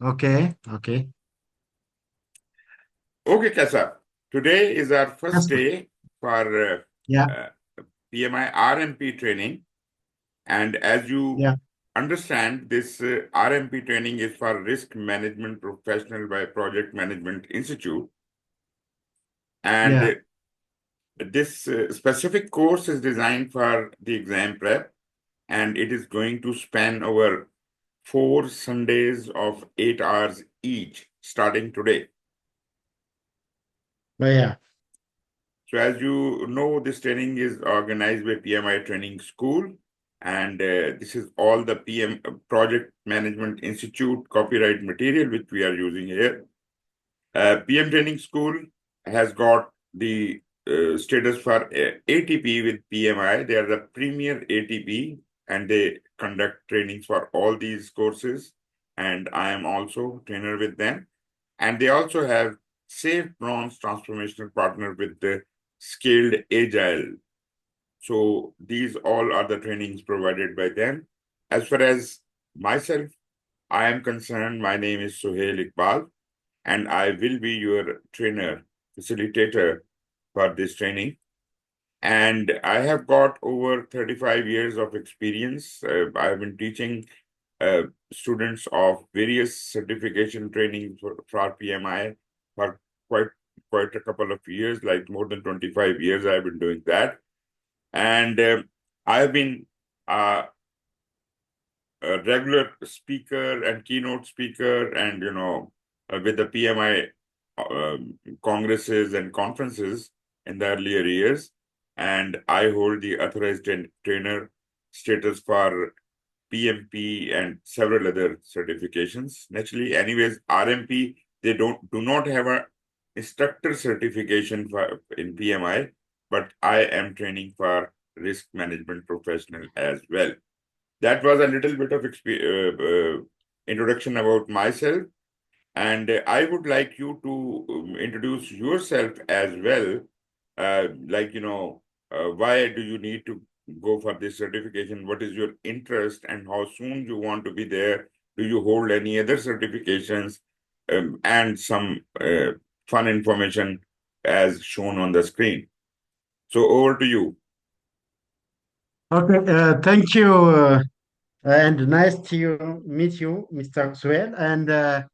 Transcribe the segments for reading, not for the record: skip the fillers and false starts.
Okay, okay. Okay, Kasa. Today is our first That's good. day for Yeah, uh, PMI-RMP training. And as you yeah, understand, this RMP training is for Risk Management Professional by Project Management Institute. And yeah. this specific course is designed for the exam prep, and it is going to span over 4 Sundays of 8 hours each, starting today. But yeah, So as you know, this training is organized by PMI Training School, and this is all the Project Management Institute copyright material which we are using here. PM Training School has got the status for ATP with PMI. They are the premier ATP, and they conduct trainings for all these courses. And I am also trainer with them. And they also have Safe Bronze Transformational Partner with the Scaled Agile. So these all are the trainings provided by them. As far as myself, I am concerned, my name is Suhail Iqbal, and I will be your trainer, facilitator for this training. And I have got over 35 years of experience. I have been teaching uh, students of various certification training for PMI for quite quite a couple of years, like more than 25 years I've been doing that. And I've been uh, a regular speaker and keynote speaker, and with the PMI congresses and conferences in the earlier years. And I hold the authorized trainer status for PMP and several other certifications. Naturally, anyways, RMP, they do not have a instructor certification in PMI, but I am training for risk management professional as well. That was a little bit of introduction about myself, and I would like you to introduce yourself as well. Why do you need to go for this certification? What is your interest, and how soon you want to be there? Do you hold any other certifications? And some fun information as shown on the screen. So over to you. okay. Thank you, and nice to meet you, Mr. Suel. And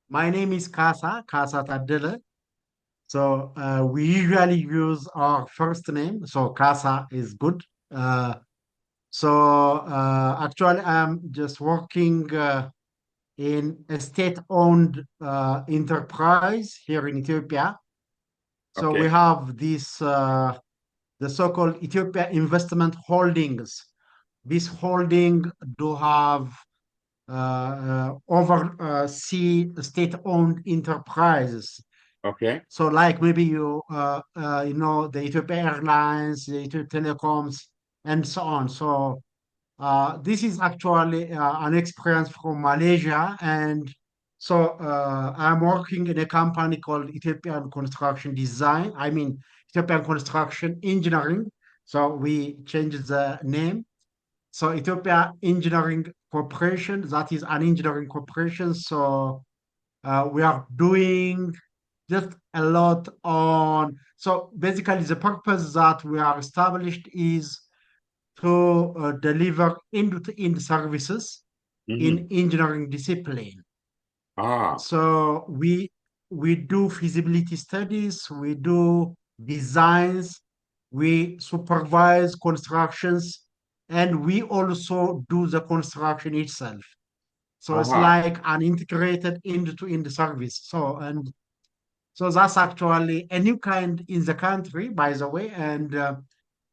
my name is Kasa Tadele. So we usually use our first name. So Kasa is good. Uh, actually, I'm just working in a state-owned enterprise here in Ethiopia. So we Okay. have this the so-called Ethiopia Investment Holdings. This holding do have oversee state-owned enterprises. Okay. So, like maybe you know the Ethiopia Airlines, the Ethio Telecoms, and so on. So, this is actually an experience from Malaysia, and so I'm working in a company called Ethiopian Construction Design. I mean Ethiopian Construction Engineering. So we changed the name. So Ethiopia Engineering Corporation. That is an engineering corporation. So we are doing just a lot on. So basically, the purpose that we are established is to deliver end-to-end services Mhm. in engineering discipline. Ah, So we do feasibility studies, we do designs, we supervise constructions, and we also do the construction itself. So it's aha. like an integrated end-to-end service. So that's actually a new kind in the country, by the way, and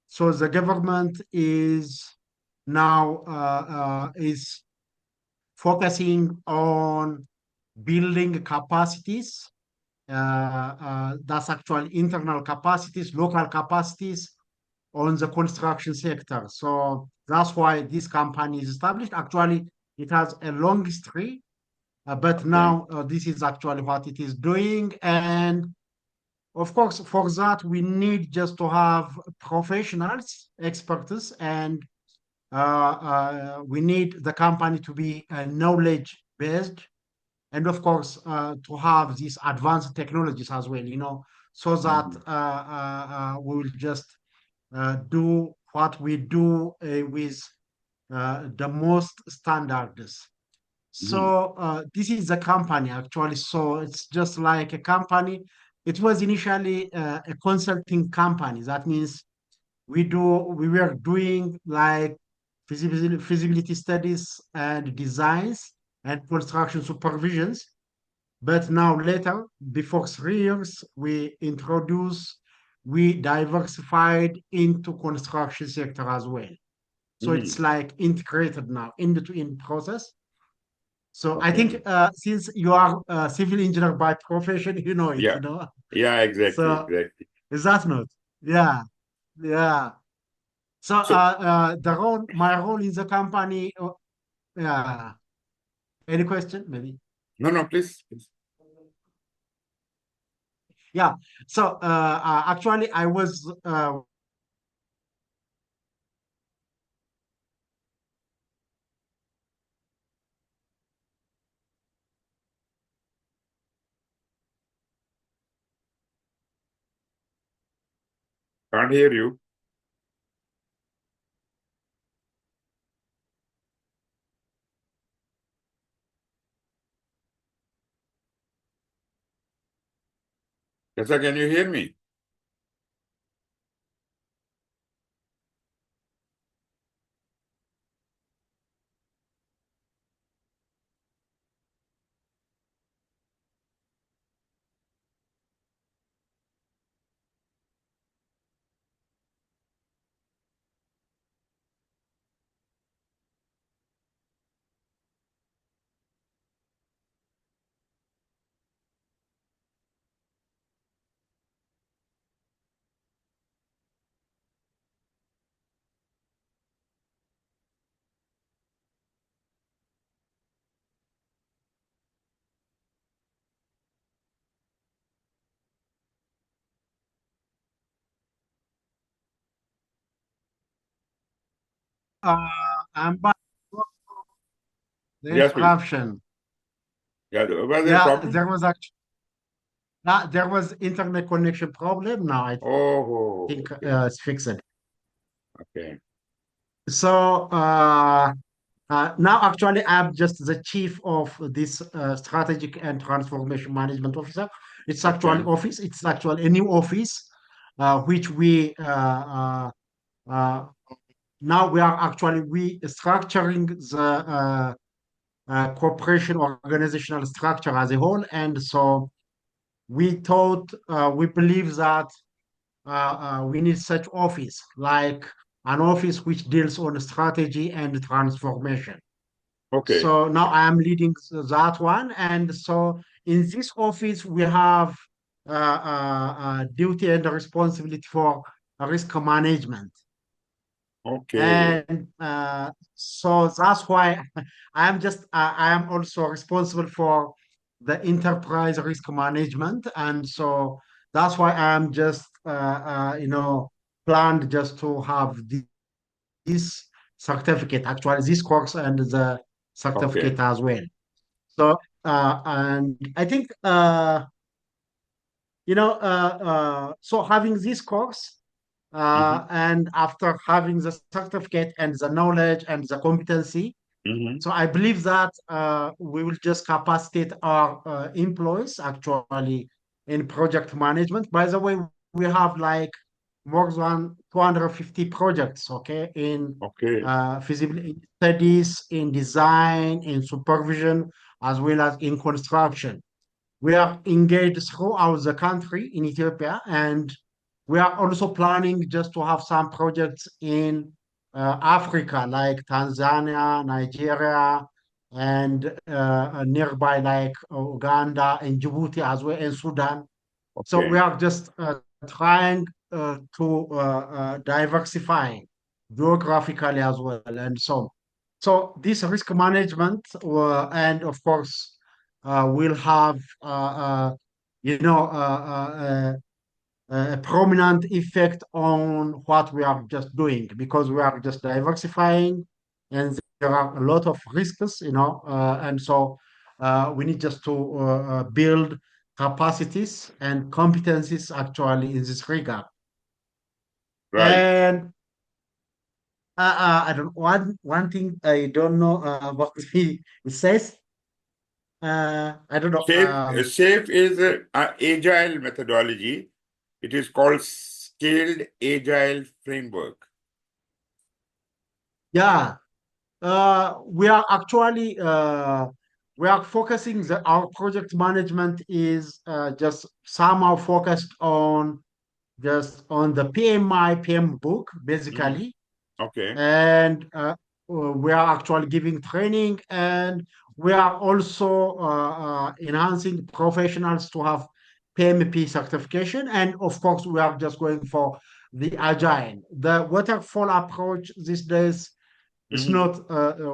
so the government is now is focusing on building capacities. That's actually internal capacities, local capacities on the construction sector. So that's why this company is established. Actually, it has a long history, but Okay. now this is actually what it is doing. And of course, for that, we need just to have professionals, experts, and we need the company to be knowledge based. and of course to have these advanced technologies as well, so that Mm-hmm. we will just do what we do with the most standards. Mm-hmm. So this is a company actually. So it's just like a company. It was initially a consulting company. That means we were doing like feasibility studies and designs and construction supervisions. But now later, before 3 years, we diversified into construction sector as well. So Mm-hmm. it's like integrated now, end-to-end process. So I think Okay. since you are a civil engineer by profession, you know it, Yeah. Yeah, exactly, So exactly. is that not? Yeah, yeah. So So, my role in the company, yeah. Any question, maybe? no, no, please, please. Yeah. So actually, I was Can't hear you. Yasa, can you hear me? I'm back to the Yes, please. interruption. Yeah, was there a Yeah, problem? there was internet connection problem. Now I Oh, think okay. it's fixed. Okay. So now actually I'm just the chief of this strategic and transformation management officer. Okay. It's actually a new office, which we uh, now we are actually we structuring the corporation organizational structure as a whole, and so we believe that we need such office like an office which deals on strategy and transformation. Okay. So now Okay. I am leading that one. And so in this office, we have duty and responsibility for risk management. Okay. And so that's why I am also responsible for the enterprise risk management. And so that's why I am just, planned just to have this certificate, actually, this course and the Okay. certificate as well. So, and I think, so having this course, Mm-hmm. and after having the certificate and the knowledge and the competency, Mm-hmm. so I believe that we will just capacitate our employees actually in project management. By the way, we have like more than 250 projects, okay, in Okay. feasibility studies, in design, in supervision, as well as in construction. We are engaged throughout the country in Ethiopia, and we are also planning just to have some projects in Africa, like Tanzania, Nigeria, and nearby like Uganda and Djibouti as well, and Sudan. So we Okay. are just trying to diversify geographically as well, and so this risk management, and of course, will have a prominent effect on what we are just doing because we are just diversifying, and there are a lot of risks, and so we need just to build capacities and competencies actually in this regard. Right. And I don't one thing I don't know what it says. I don't know. SAFE is a agile methodology. It is called Scaled Agile Framework. Yeah, we are actually we are focusing our project management is just somehow focused on just on the PMI PM book Mhm. basically, Okay. and we are actually giving training, and we are also enhancing professionals to have PMP certification, and of course we are just going for the agile. The waterfall approach these days is Mhm. not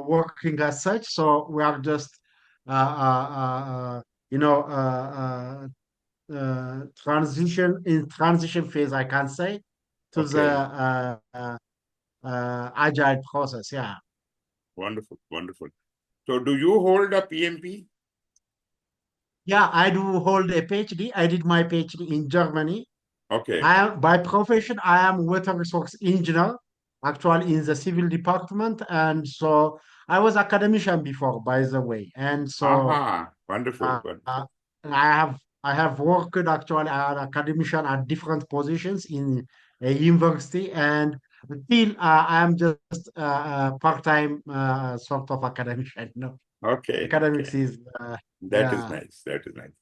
working as such, so we are just uh, uh, uh, uh, you know transition phase, I can say, to the Okay. agile process. Yeah. Wonderful. Wonderful. So do you hold a PMP? Yeah, I do hold a PhD. I did my PhD in Germany. Okay. I am by profession, I am water resource engineer, actually in the civil department. And so I was academician before, by the way. And so Aha. Wonderful. uh, Wonderful. uh, I have worked actually as an academician at different positions in a university, and still I am just a part-time sort of academician. No, Okay. academics Okay. is That is yeah, nice. That is nice.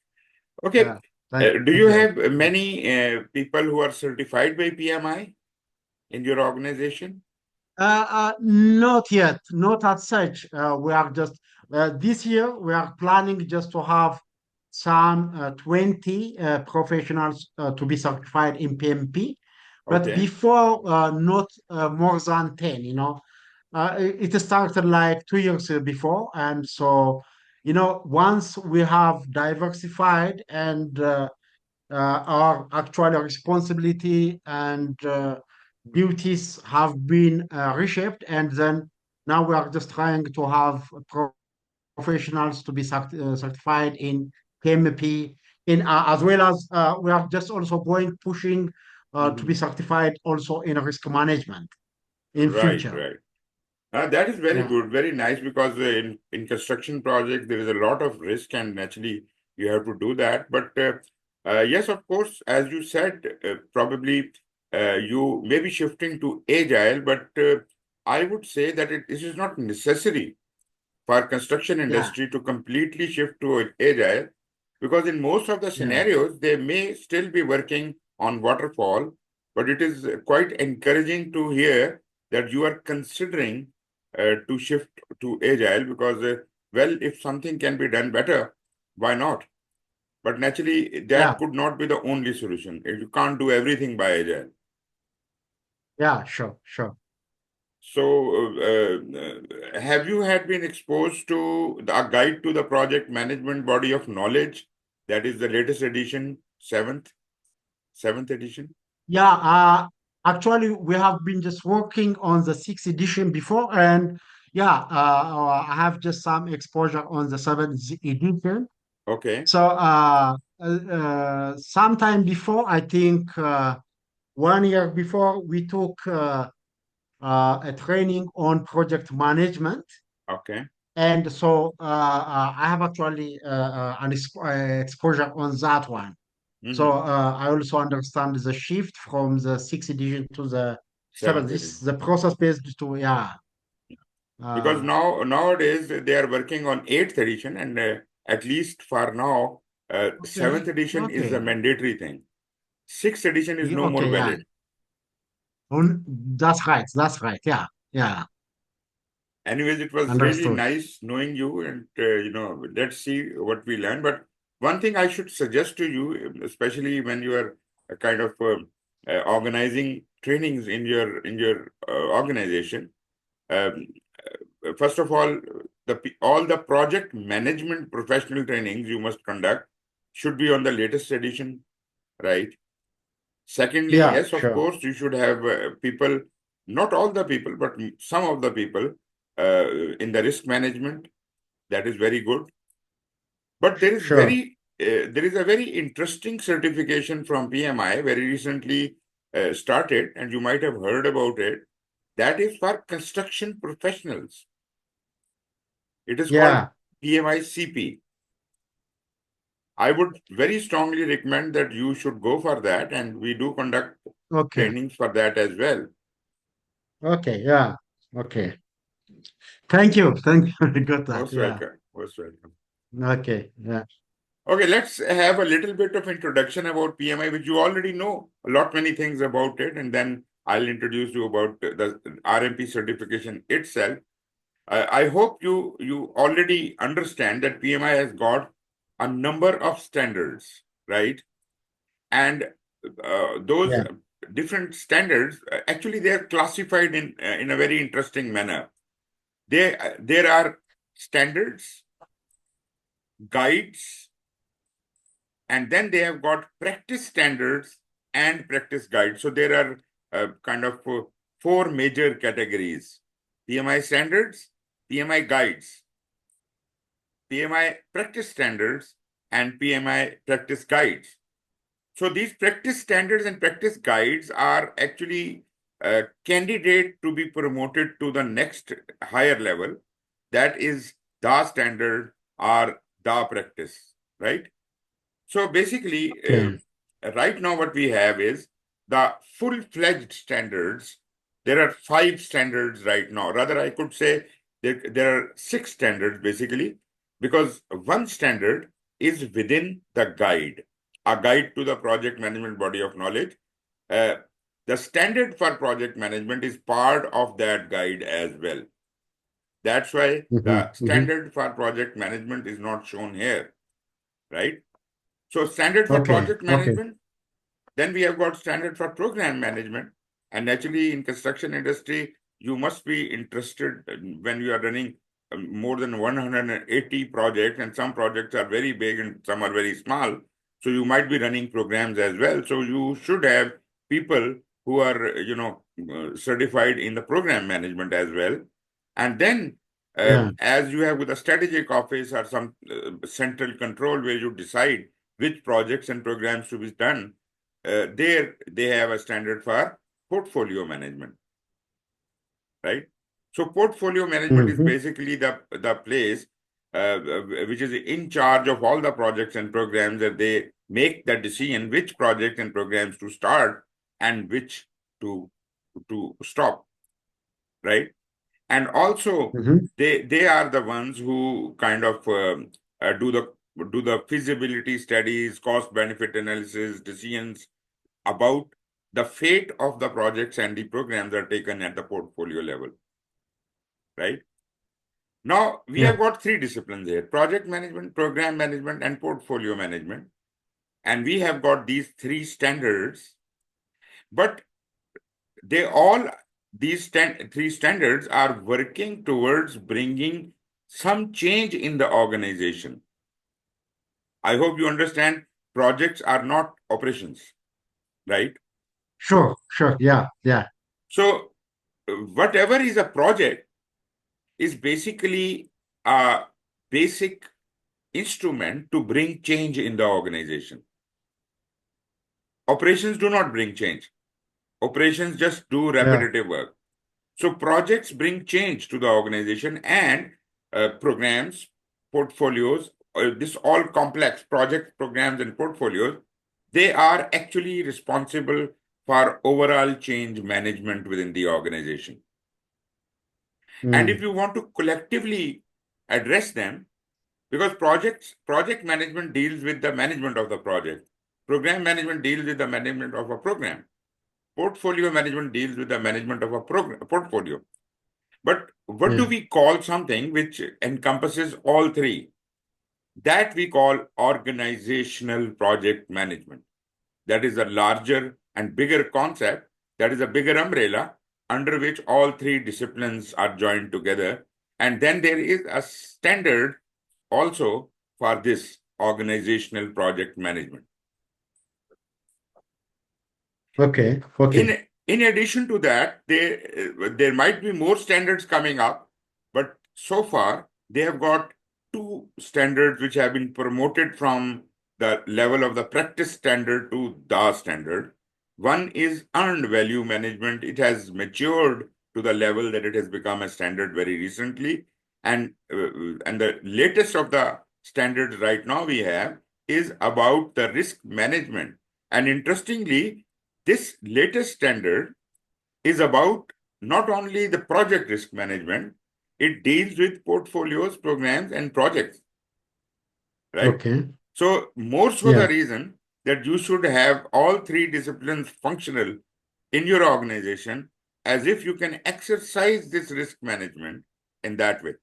Okay. yeah. Thank Do you you. have many people who are certified by PMI in your organization? Not yet, not as such. We are just this year we are planning just to have some 20 professionals to be certified in PMP, but Okay. before not more than 10. It started like 2 years before, and so once we have diversified and our actual responsibility and duties have been reshaped, and then now we are just trying to have professionals to be certified in PMP, in as well as we are just also pushing to Mhm. be certified also in risk management in Right, future. right. That is very Yeah, good, very nice because in construction projects there is a lot of risk and naturally you have to do that. But yes, of course, as you said, probably you may be shifting to agile, but I would say that this is not necessary for construction yeah, industry to completely shift to agile because in most of the yeah, scenarios they may still be working on waterfall, but it is quite encouraging to hear that you are considering to shift to agile because well, if something can be done better, why not? But naturally yeah, that could not be the only solution. You can't do everything by agile. yeah. Sure, sure. So, have you had been exposed to a guide to the project management body of knowledge? That is the latest edition, seventh edition. Yeah, actually, we have been just working on the sixth edition before, and yeah, I have just some exposure on the seventh edition. Okay, So, sometime before, I think 1 year before, we took a training on project management, okay. and so I have actually exposure on that one. So Hmm. I also understand the shift from the sixth edition to the seventh. Seventh This is edition. the process based to yeah. Because Uh, nowadays they are working on eighth edition, and at least for now, okay, seventh edition is a okay, mandatory thing. Sixth edition is no more okay, yeah. valid. That's right. That's right. Yeah, yeah. Anyways, it was really Understood. nice knowing you, and let's see what we learn. But one thing I should suggest to you, especially when you are kind of organizing trainings in your organization, um, first of all, all the project management professional trainings you must conduct should be on the latest edition, right? Secondly, Yeah, yes, of sure. course, you should have people, not all the people, but some of the people in the risk management. That is very good. But Sure. there is a very interesting certification from PMI very recently started, and you might have heard about it. That is for construction professionals. It is called Yeah. PMI-CP. I would very strongly recommend that you should go for that, and we do conduct Okay. trainings for that as well. Okay. Yeah. Okay. Thank you. Thank you. I got that. Most Yeah. welcome. Most welcome. Okay. Yeah. Okay, let's have a little bit of introduction about PMI, which you already know a lot many things about it, and then I'll introduce you about the RMP certification itself. I hope you already understand that PMI has got a number of standards, right? And those Yeah. different standards actually they are classified in a very interesting manner. There are standards, guides, and then they have got practice standards and practice guides. So there are kind of four major categories: PMI standards, PMI guides, PMI practice standards, and PMI practice guides. So these practice standards and practice guides are actually a candidate to be promoted to the next higher level. That is the standard or the practice, right? So basically, Okay. right now what we have is the full-fledged standards. There are 5 standards right now. Rather, I could say there are 6 standards basically, because one standard is within the guide, a guide to the project management body of knowledge. Uh, the standard for project management is part of that guide as well. That's why Mm-hmm. the Mm-hmm. standard for project management is not shown here, right? So standard for Okay. project Okay. management, then we have got standard for program management. And naturally in construction industry, you must be interested when you are running more than 180 projects, and some projects are very big and some are very small. So you might be running programs as well. So you should have people who are, certified in the program management as well. And then Yeah. as you have with a strategic office or some central control where you decide which projects and programs to be done, there they have a standard for portfolio management, right? So portfolio management is Mm-hmm. basically the place which is in charge of all the projects and programs, that they make the decision which projects and programs to start and which to stop, right? And also Mm-hmm. they are the ones who kind of do the feasibility studies, cost benefit analysis, decisions about the fate of the projects and the programs are taken at the portfolio level, right? Now we Yeah. have got 3 disciplines here: project management, program management, and portfolio management. And we have got these 3 standards, but they all, these 3 standards are working towards bringing some change in the organization. I hope you understand projects are not operations, right? Sure. Sure. Yeah. Yeah. So whatever is a project is basically a basic instrument to bring change in the organization. Operations do not bring change. Operations just do Yeah. repetitive work. So projects bring change to the organization, and programs, portfolios, this all complex project programs and portfolios, they are actually responsible for overall change management within the organization. And if Mm. you want to collectively address them, because project management deals with the management of the project, program management deals with the management of a program, portfolio management deals with the management of a portfolio. But what do Yeah. we call something which encompasses all 3? That we call organizational project management. That is a larger and bigger concept, that is a bigger umbrella under which all 3 disciplines are joined together. And then there is a standard also for this organizational project management. Okay. Okay. In addition to that, there might be more standards coming up, but so far they have got two standards which have been promoted from the level of the practice standard to the standard. One is earned value management. It has matured to the level that it has become a standard very recently. And the latest of the standards right now we have is about the risk management. And interestingly, this latest standard is about not only the project risk management, it deals with portfolios, programs, and projects, right? Okay. So, more so the Yeah. reason that you should have all three disciplines functional in your organization as if you can exercise this risk management in that way,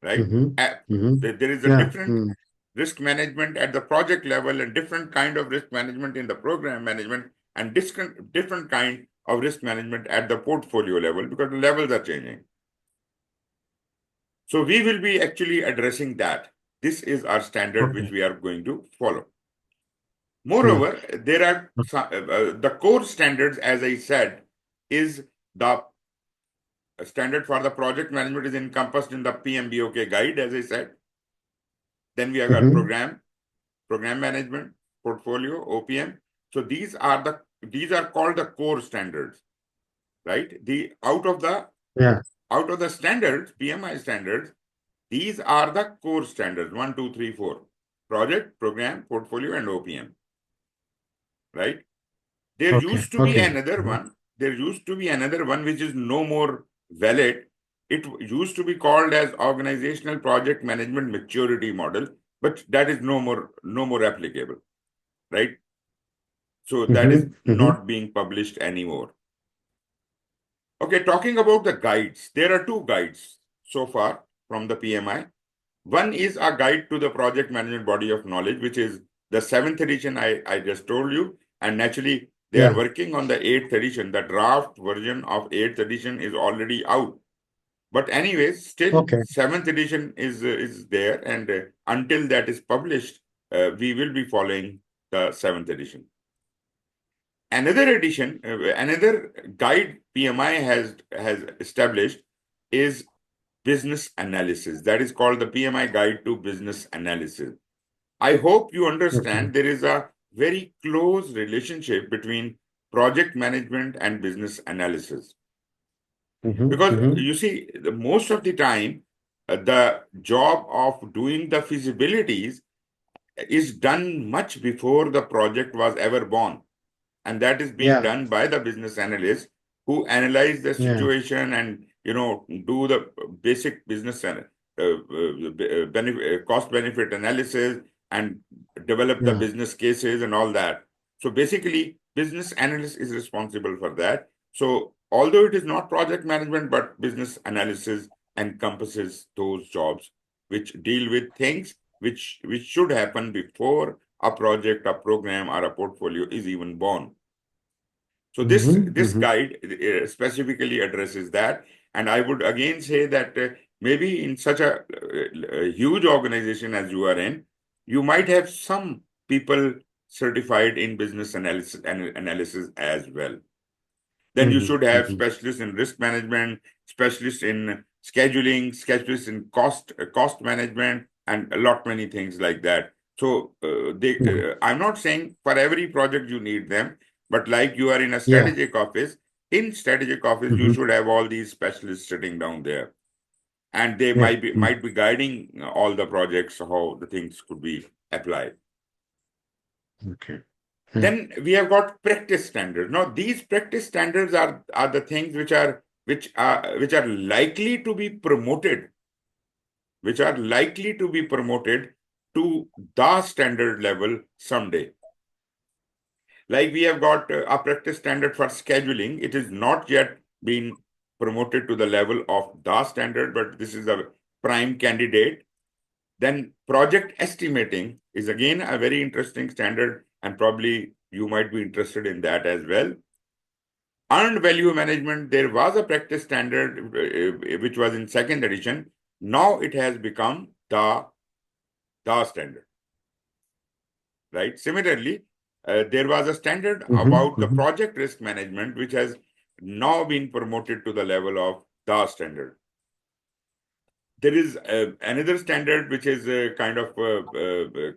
right? Mm-hmm. Mm-hmm. There is a Yeah. different risk management at the project level and different kind of risk management in the program management and different kind of risk management at the portfolio level because the levels are changing. So we will be actually addressing that. This is our standard which Okay. we are going to follow. Yeah. Moreover, there are the core standards, as I said, is the standard for the project management is encompassed in the PMBOK guide, as I said. Then we have got Mm-hmm. program management, portfolio, OPM. So these are called the core standards, right? Yeah. Out of the standards, PMI standards, these are the core standards, 1, 2, 3, 4. Project, program, portfolio, and OPM, right? There Okay. used to be Okay. another Mm-hmm. one. There used to be another one which is no more valid. It used to be called as organizational project management maturity model, but that is no more applicable, right? So that is Mm-hmm. Mm-hmm. not being published anymore. Okay, talking about the guides, there are two guides so far from the PMI. One is a guide to the project management body of knowledge, which is the 7th edition I just told you. And naturally, they are Yeah. working on the 8th edition. The draft version of 8th edition is already out. But anyways, still Okay. 7th edition is there. And until that is published, we will be following the 7th edition. Another guide PMI has established is business analysis. That is called the PMI Guide to Business Analysis. I hope you Okay. understand there is a very close relationship between project management and business analysis. Mm-hmm. Because Mm-hmm. you see, most of the time, the job of doing the feasibilities is done much before the project was ever born. And that is being Yeah. done by the business analysts who analyze the Yeah. situation and do the basic business and cost benefit analysis and develop the Yeah. business cases and all that. So basically, business analyst is responsible for that. So although it is not project management, but business analysis encompasses those jobs which deal with things which should happen before a project, a program, or a portfolio is even born. So this Mm-hmm. this Mm-hmm. guide specifically addresses that, and I would again say that maybe in such a huge organization as you are in, you might have some people certified in business analysis as well. Then you Mm-hmm. should have Mm-hmm. specialists in risk management, specialists in scheduling, specialists in cost management, and a lot many things like that. So I'm not saying for every project you need them, but like you are in a Yeah. strategic office, in strategic office you Mm-hmm. should have all these specialists sitting down there, and they Yeah. might be guiding all the projects how the things could be applied. Okay. Yeah. Then we have got practice standards. Now, these practice standards are the things which are likely to be promoted, which are likely to be promoted to the standard level someday. Like we have got a practice standard for scheduling. It is not yet been promoted to the level of the standard, but this is a prime candidate. Then project estimating is again a very interesting standard, and probably you might be interested in that as well. Earned value management, there was a practice standard which was in 2nd edition. Now it has become the standard, right? Similarly, there was a standard Mm-hmm. about the Mm-hmm. project risk management, which has now been promoted to the level of the standard. there is another standard which is kind of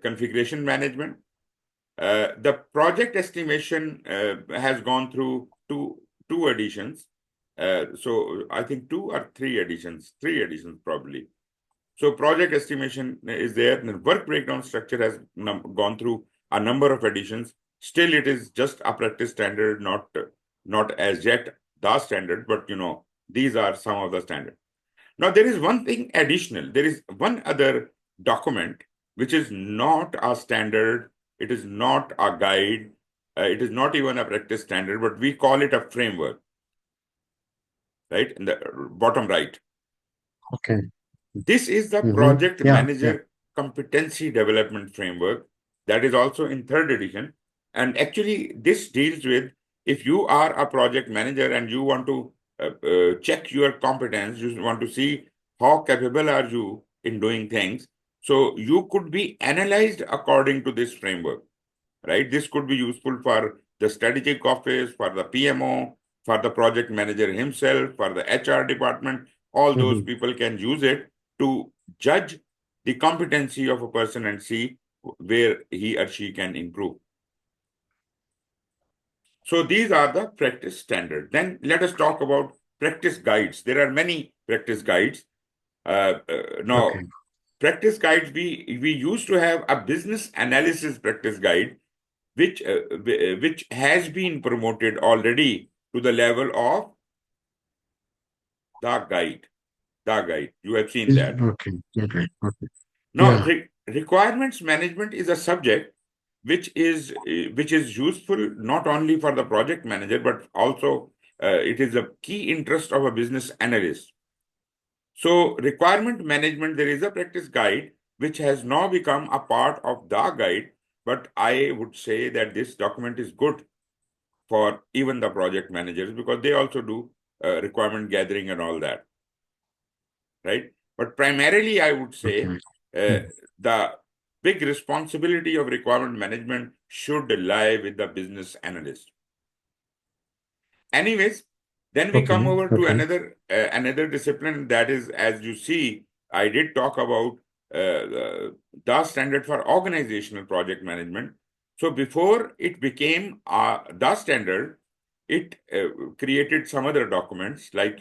configuration management. The project estimation has gone through two editions. So I think 2 or 3 editions, 3 editions probably. So project estimation is there. The work breakdown structure has gone through a number of editions. Still, it is just a practice standard, not as yet the standard, but these are some of the standards. Now, there is one thing additional. There is one other document which is not a standard. It is not a guide. It is not even a practice standard, but we call it a framework, right? In the bottom right. Okay. This is the project manager competency development framework that is also in 3rd edition. And actually, this deals with if you are a project manager and you want to check your competence, you want to see how capable are you in doing things. So you could be analyzed according to this framework, right? This could be useful for the strategic office, for the PMO, for the project manager himself, for the HR department. All those people can use it to judge the competency of a person and see where he or she can improve. So these are the practice standards. Then let us talk about practice guides. There are many practice guides. Now, practice guides, we used to have a business analysis practice guide, which has been promoted already to the level of the guide. The guide. You have seen that. Okay. Now, requirements management is a subject which is useful not only for the project manager, but also it is a key interest of a business analyst. So requirement management, there is a practice guide which has now become a part of the guide, but I would say that this document is good for even the project managers because they also do requirement gathering and all that, right? But primarily, I would say the big responsibility of requirement management should lie with the business analyst. Anyways, then we come over to another discipline that is, as you see, I did talk about the standard for organizational project management. So before it became the standard, it created some other documents like,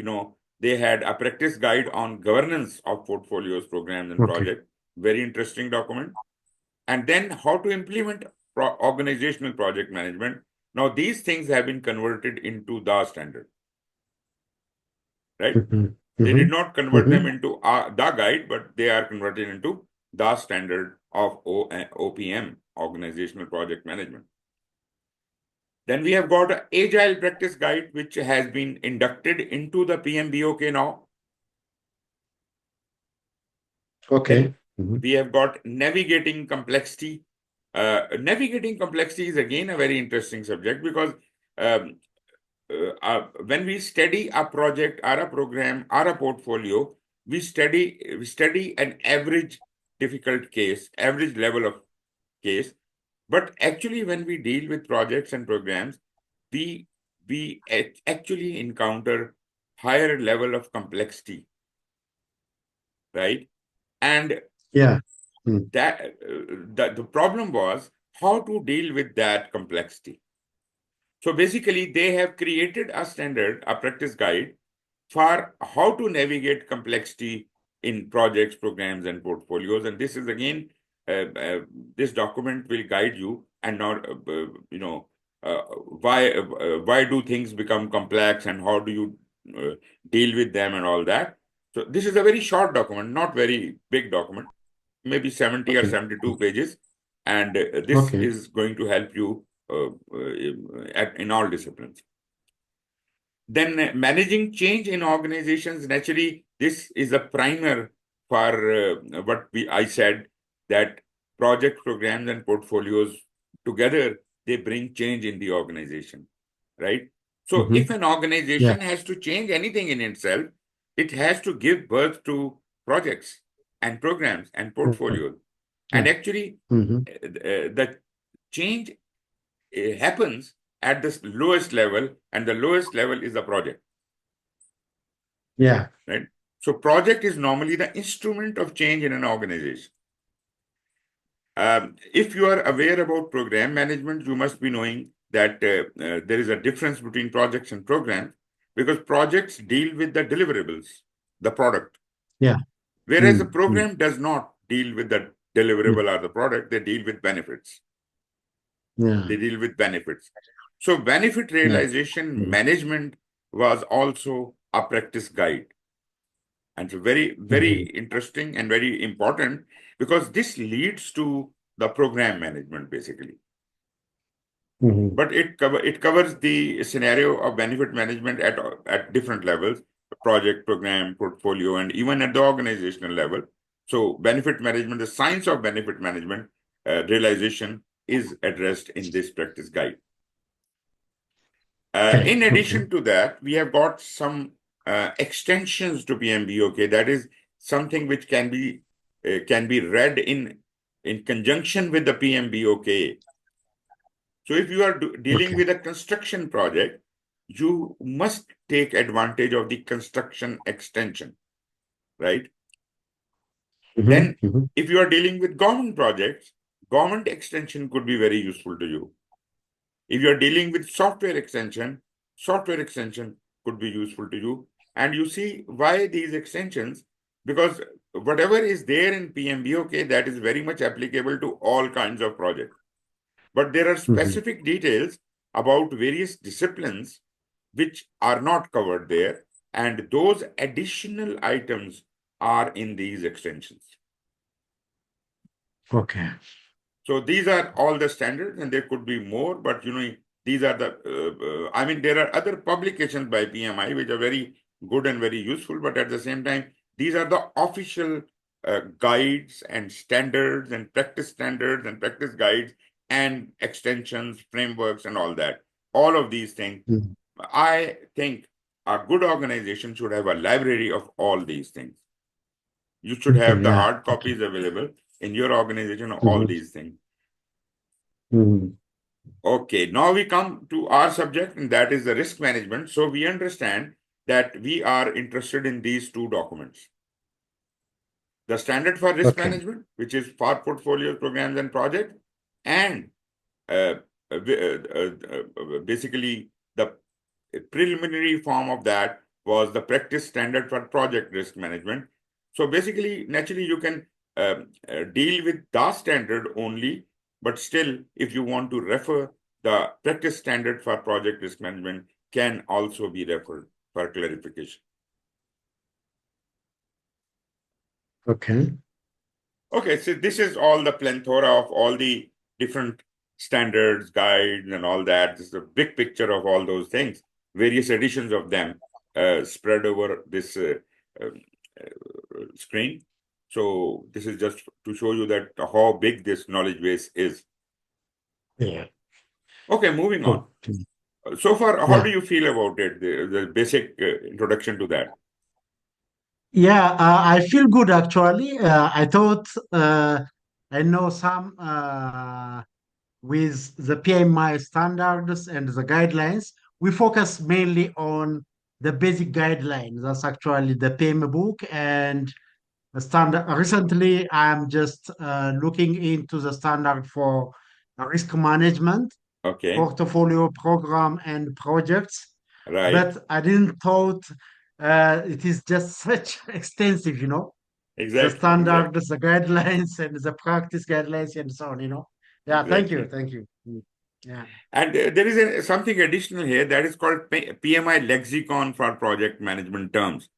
they had a practice guide on governance of portfolios, programs, and projects. Very interesting document. And then how to implement organizational project management. Now, these things have been converted into the standard, right? They did not convert them into the guide, but they are converted into the standard of OPM, Organizational Project Management. Then we have got an Agile Practice Guide, which has been inducted into the PMBOK now. We have got Navigating Complexity. Navigating complexity is again a very interesting subject because when we study a project or a program or a portfolio, we study an average difficult case, average level of case. But actually, when we deal with projects and programs, we actually encounter higher level of complexity, right? And that the problem was how to deal with that complexity. So basically, they have created a standard, a practice guide for how to navigate complexity in projects, programs, and portfolios. And this is again, this document will guide you and not, why do things become complex and how do you deal with them and all that. So this is a very short document, not very big document, maybe 70 or 72 pages. And this is going to help you in all disciplines. Then managing change in organizations, naturally, this is a primer for what I said, that project programs and portfolios together, they bring change in the organization, right? So if an organization has to change anything in itself, it has to give birth to projects and programs and portfolios. And actually, the change happens at the lowest level, and the lowest level is the project. Right. So project is normally the instrument of change in an organization. If you are aware about program management, you must be knowing that there is a difference between projects and programs, because projects deal with the deliverables, the product, Yeah. whereas the Mm, mm, program does not deal with the mm, deliverable or the product, they deal with benefits. yeah. They deal with benefits. So benefit Yeah. realization Mm, management was also a practice guide. And so very mhm, interesting and very important, because this leads to the program management basically. mhm. But it covers the scenario of benefit management at different levels: project, program, portfolio, and even at the organizational level. So benefit management, the science of benefit management realization, is addressed in this practice guide. Okay. In Okay. addition to that, we have got some extensions to PMBOK. That is something which can be read in conjunction with the PMBOK. So if you are dealing Okay. with a construction project, you must take advantage of the construction extension, right? Mhm, Then, mhm. if you are dealing with government projects, government extension could be very useful to you. If you are dealing with software extension could be useful to you. And you see why these extensions, because whatever is there in PMBOK, that is very much applicable to all kinds of projects. But there are Mhm. specific details about various disciplines which are not covered there, and those additional items are in these extensions. Okay. So these are all the standards, and there could be more, but these are the. I mean, there are other publications by PMI which are very good and very useful, but at the same time, these are the official guides and standards and practice guides and extensions, frameworks, and all that. All of these things. Mhm. I think a good organization should have a library of all these things. You should Okay. have the Yeah. hard Okay. copies available in your organization of all Mhm, these things. mhm. Okay, now we come to our subject, and that is the risk management. So we understand that we are interested in these two documents: the standard for risk Okay. management, which is for portfolios, programs, and projects, and uh, basically the preliminary form of that was the practice standard for project risk management. So basically, naturally, you can deal with the standard only, but still, if you want to refer, the practice standard for project risk management can also be referred for clarification. Okay. Okay, so this is all the plethora of all the different standards, guides, and all that. This is a big picture of all those things, various editions of them spread over this screen. So this is just to show you that how big this knowledge base is. Yeah. Okay, moving on. Good. So far, how do Yeah. you feel about it? The basic introduction to that. Yeah. I feel good actually. I thought I know some with the PMI standards and the guidelines. We focus mainly on the basic guidelines. That's actually the PMI book and the standard. Recently, I'm just looking into the standard for risk management, Okay, portfolio program and projects, right. but I didn't thought it is just such extensive, the Exactly, exactly, standards, the guidelines, and the practice guidelines, and so on. Yeah, thank you, exactly. thank you. Yeah. And there is something additional here that is called PMI lexicon for project management terms.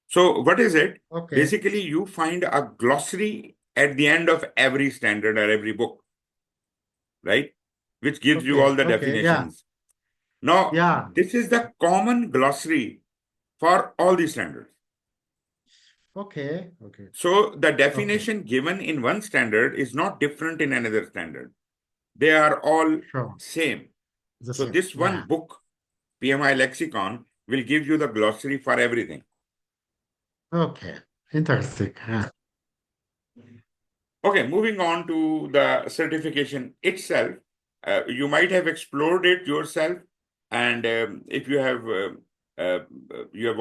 So, what is it? Okay. Basically, you find a glossary at the end of every standard or every book, right? Which gives you all Okay. the Okay. Yeah. definitions. Now, Yeah. this is the common glossary for all these standards. Okay. Okay. So, the Okay. definition given in one standard is not different in another standard. They are all Sure. same. The So, same. this one Yeah. book, PMI lexicon, will give you the glossary for everything. Okay. Interesting. Yeah. Okay, moving on to the certification itself. You might have explored it yourself, and if you have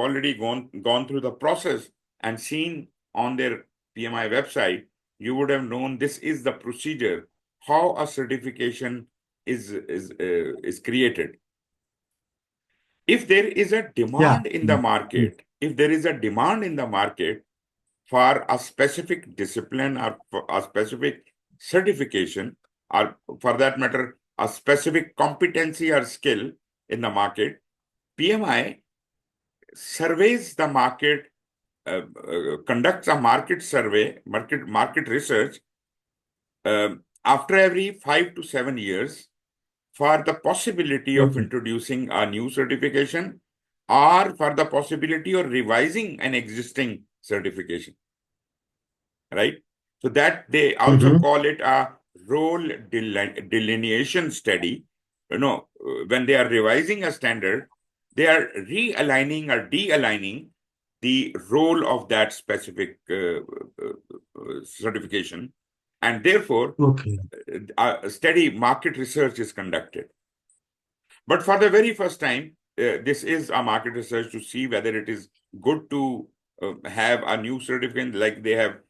already gone through the process and seen on their PMI website, you would have known this is the procedure, how a certification is created. If there is a Yeah. demand in the market, if there is a demand in the market for a specific discipline or for a specific certification, or for that matter, a specific competency or skill in the market, PMI surveys the market, conducts a market survey, market research after every 5 to 7 years for the possibility of Mhm. introducing a new certification or for the possibility of revising an existing certification, right? So that they also Mhm. call it a role delineation study. When they are revising a standard, they are realigning or de-aligning the role of that specific certification, and therefore Okay. a steady market research is conducted. But for the very first time, this is a market research to see whether it is good to have a new certificate, like they have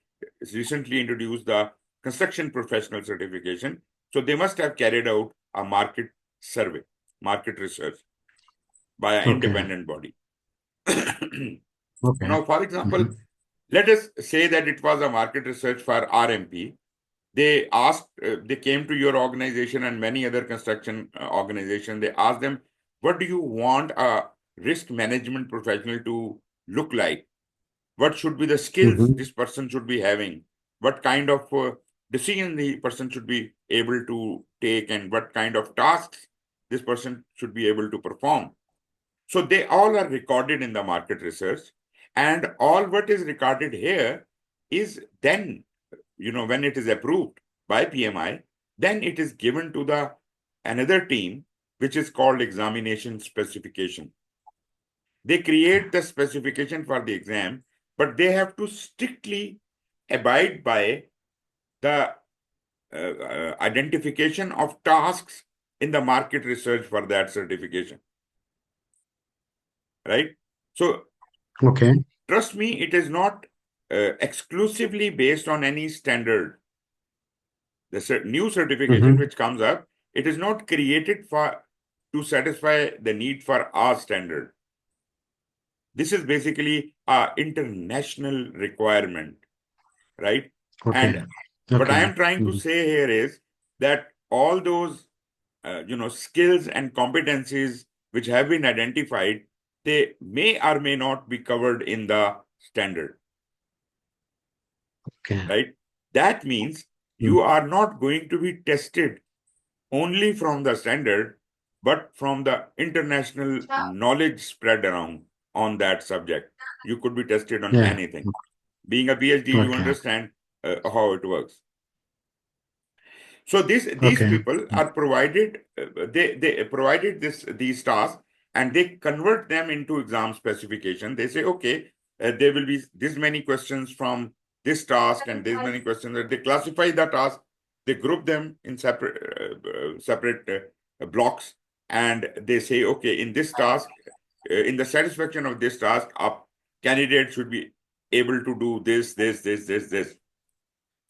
recently introduced the construction professional certification. So they must have carried out a market survey, market research by an Okay. independent body. Okay. Now, for example, Mhm. let us say that it was a market research for RMP. They came to your organization and many other construction organizations. They asked them, what do you want a risk management professional to look like? What should be the skills Mhm. this person should be having? What kind of decision the person should be able to take, and what kind of tasks this person should be able to perform? So they all are recorded in the market research, and all what is recorded here is then, when it is approved by PMI, then it is given to the another team, which is called examination specification. They create the specification for the exam, but they have to strictly abide by the identification of tasks in the market research for that certification, right? So Okay. trust me, it is not exclusively based on any standard. The new certification Mhm. which comes up, it is not created for to satisfy the need for our standard. This is basically a international requirement, right? Okay. And what I Okay. am trying to Mhm. say here is that all those skills and competencies which have been identified, they may or may not be covered in the standard, Okay. right? That means Mm. you are not going to be tested only from the standard, but from the international knowledge spread around on that subject. You could be tested on Yeah. anything. Being a PhD, you Okay. understand how it works. So these Okay. people are provided, they provided these tasks, and they convert them into exam specification. They say, okay, there will be this many questions from this task and this many questions. They classify the task, they group them in separate blocks, and they say, okay, in this task, in the satisfaction of this task, a candidate should be able to do this.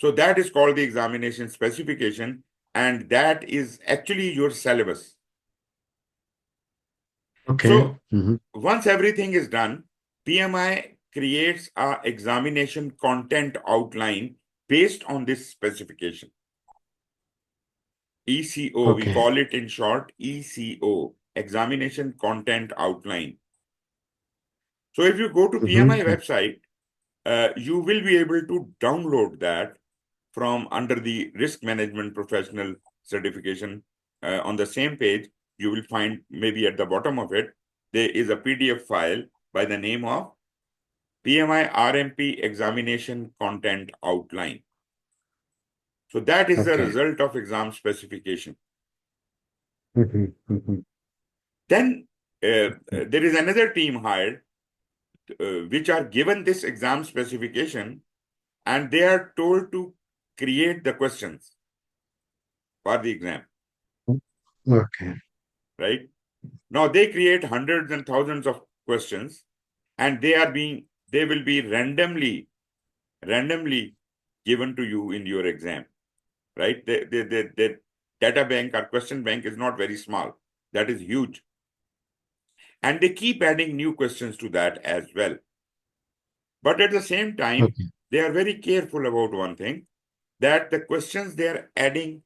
So that is called the examination specification, and that is actually your syllabus. Okay. So Mhm. once everything is done, PMI creates a examination content outline based on this specification. ECO, we Okay. call it in short ECO, examination content outline. So if you go to PMI Mhm. website, you will be able to download that from under the risk management professional certification. On the same page, you will find maybe at the bottom of it, there is a PDF file by the name of PMI-RMP examination content outline. So that is the Okay. result of exam specification. Mhm. Mhm. Then there is another team hired which are given this exam specification, and they are told to create the questions for the exam, Okay. right? Now they create hundreds and thousands of questions, and they are being they will be randomly given to you in your exam, right? The data bank or question bank is not very small. That is huge. And they keep adding new questions to that as well. But at the same time, Okay. they are very careful about one thing, that the questions they are adding,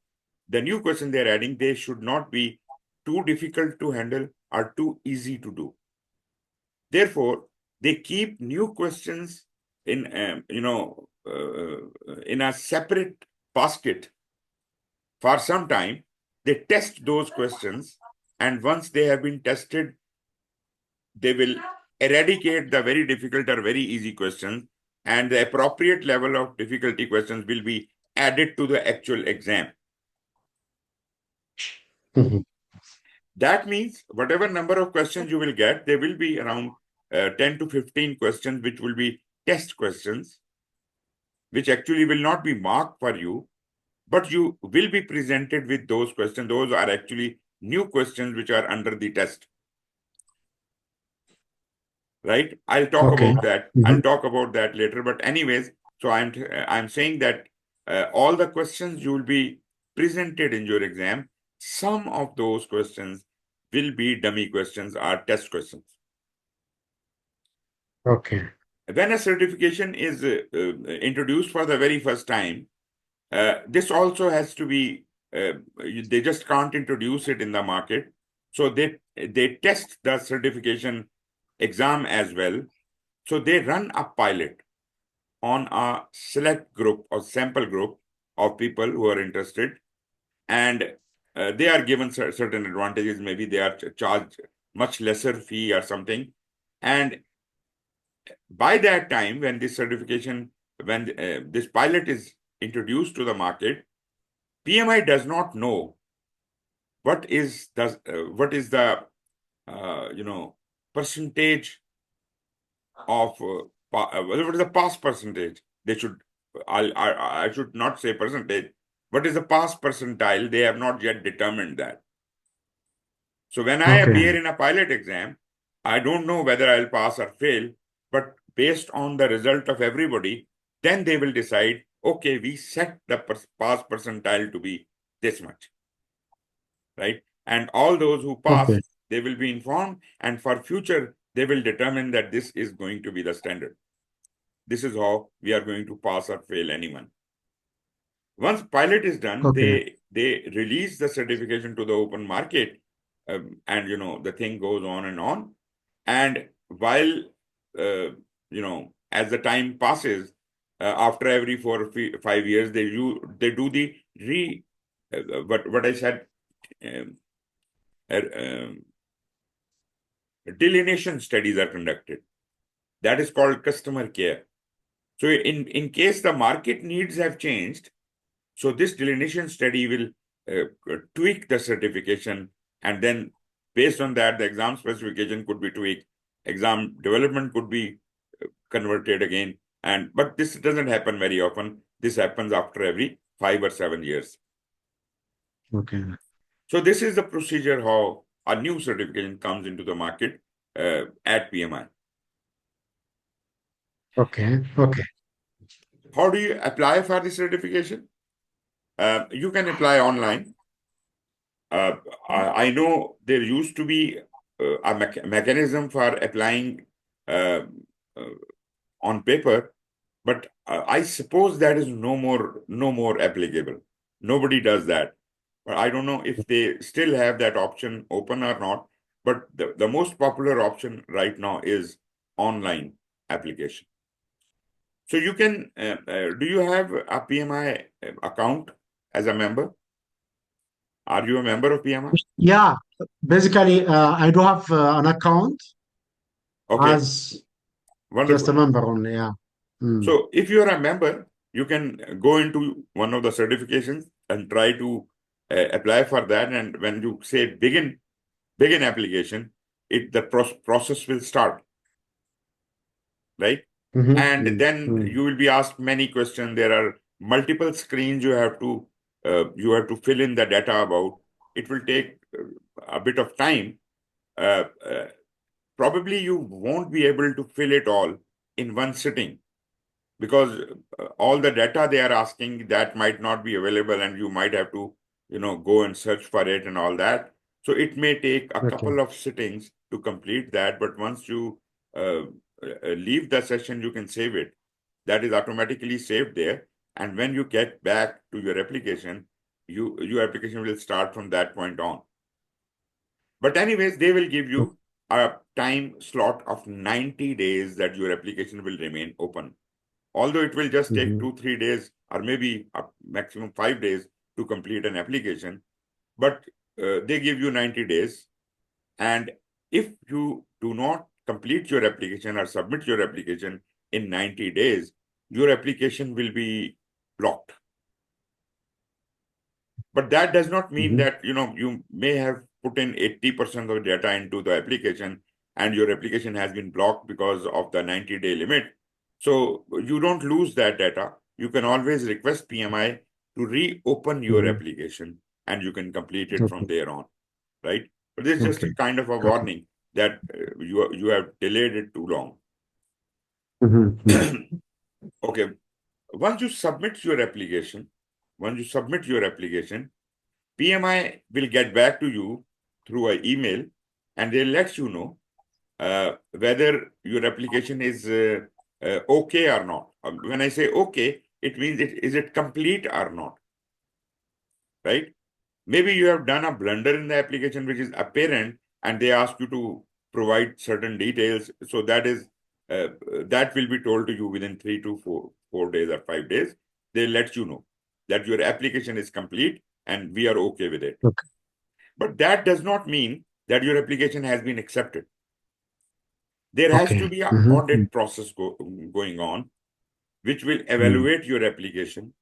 the new question they are adding, they should not be too difficult to handle or too easy to do. Therefore, they keep new questions in, in a separate basket for some time. They test those questions, and once they have been tested, they will eradicate the very difficult or very easy questions, and the appropriate level of difficulty questions will be added to the actual exam. Mhm. That means whatever number of questions you will get, there will be around 10 to 15 questions, which will be test questions, which actually will not be marked for you, but you will be presented with those questions. Those are actually new questions which are under the test. Right? I'll talk Okay. about that. I'll talk about that later. But anyways, so I'm saying that all the questions you will be presented in your exam, some of those questions will be dummy questions or test questions. Okay. When a certification is introduced for the very first time, this also has to be, they just can't introduce it in the market. So they test the certification exam as well. So they run a pilot on a select group or sample group of people who are interested, and they are given certain advantages. Maybe they are charged much lesser fee or something. And by that time, when this certification, when this pilot is introduced to the market, PMI does not know what is the percentage of what is the pass percentage. They should, I should not say percentage. What is the pass percentile? They have not yet determined that. So when I Okay. appear in a pilot exam, I don't know whether I'll pass or fail, but based on the result of everybody, then they will decide, okay, we set the pass percentile to be this much, right? And all those who pass, Okay. they will be informed, and for future, they will determine that this is going to be the standard. This is how we are going to pass or fail anyone. Once pilot is done, Okay. they release the certification to the open market, and the thing goes on and on. And while as the time passes, after every 4 or 5 years, they do the what I said, um, um, delineation studies are conducted. That is called customer care. So in case the market needs have changed, so this delineation study will tweak the certification, and then based on that, the exam specification could be tweaked, exam development could be converted again. But this doesn't happen very often. This happens after every 5 or 7 years. Okay. So this is the procedure how a new certification comes into the market at PMI. Okay. Okay. How do you apply for the certification? You can apply online. I know there used to be a mechanism for applying uh, uh, on paper, but I suppose that is no more applicable. Nobody does that. But I don't know if they still have that option open or not. But the most popular option right now is online application. So you can, do you have a PMI account as a member? Are you a member of PMI? Yeah. Basically, I do have an account Okay, as just a wonderful. member only. Yeah. Mm. So if you are a member, you can go into one of the certifications and try to apply for that. And when you say begin application, the process will start, right? And Mm. then Mm. you will be asked many questions. There are multiple screens you have to fill in the data about. It will take a bit of time. Uh, uh, Probably you won't be able to fill it all in one sitting, because all the data they are asking, that might not be available, and you might have to, go and search for it and all that. So it may take a Okay. couple of sittings to complete that, but once you leave the session, you can save it. That is automatically saved there. And when you get back to your application, your application will start from that point on. But anyways, they will give you a time slot of 90 days that your application will remain open. Although it will just take 2-3 days, or maybe a maximum 5 days to complete an application, but they give you 90 days. And if you do not complete your application or submit your application in 90 days, your application will be blocked. But that does not mean that, you may have put in 80% of data into the application and your application has been blocked because of the 90-day limit. So you don't lose that data. You can always request PMI to reopen your application and you can complete it from there on, right? But this is just a kind of a warning that you have delayed it too long. Okay. Once you submit your application, PMI will get back to you through an email and they'll let you know whether your application is okay or not. When I say okay, it means is it complete or not, right? Maybe you have done a blunder in the application which is apparent and they ask you to provide certain details. So that will be told to you within 3 to 4 days or 5 days. They let you know that your application is complete and we are okay with it. Okay. But that does not mean that your application has been accepted. There has to be an audit process going on, which will evaluate your application.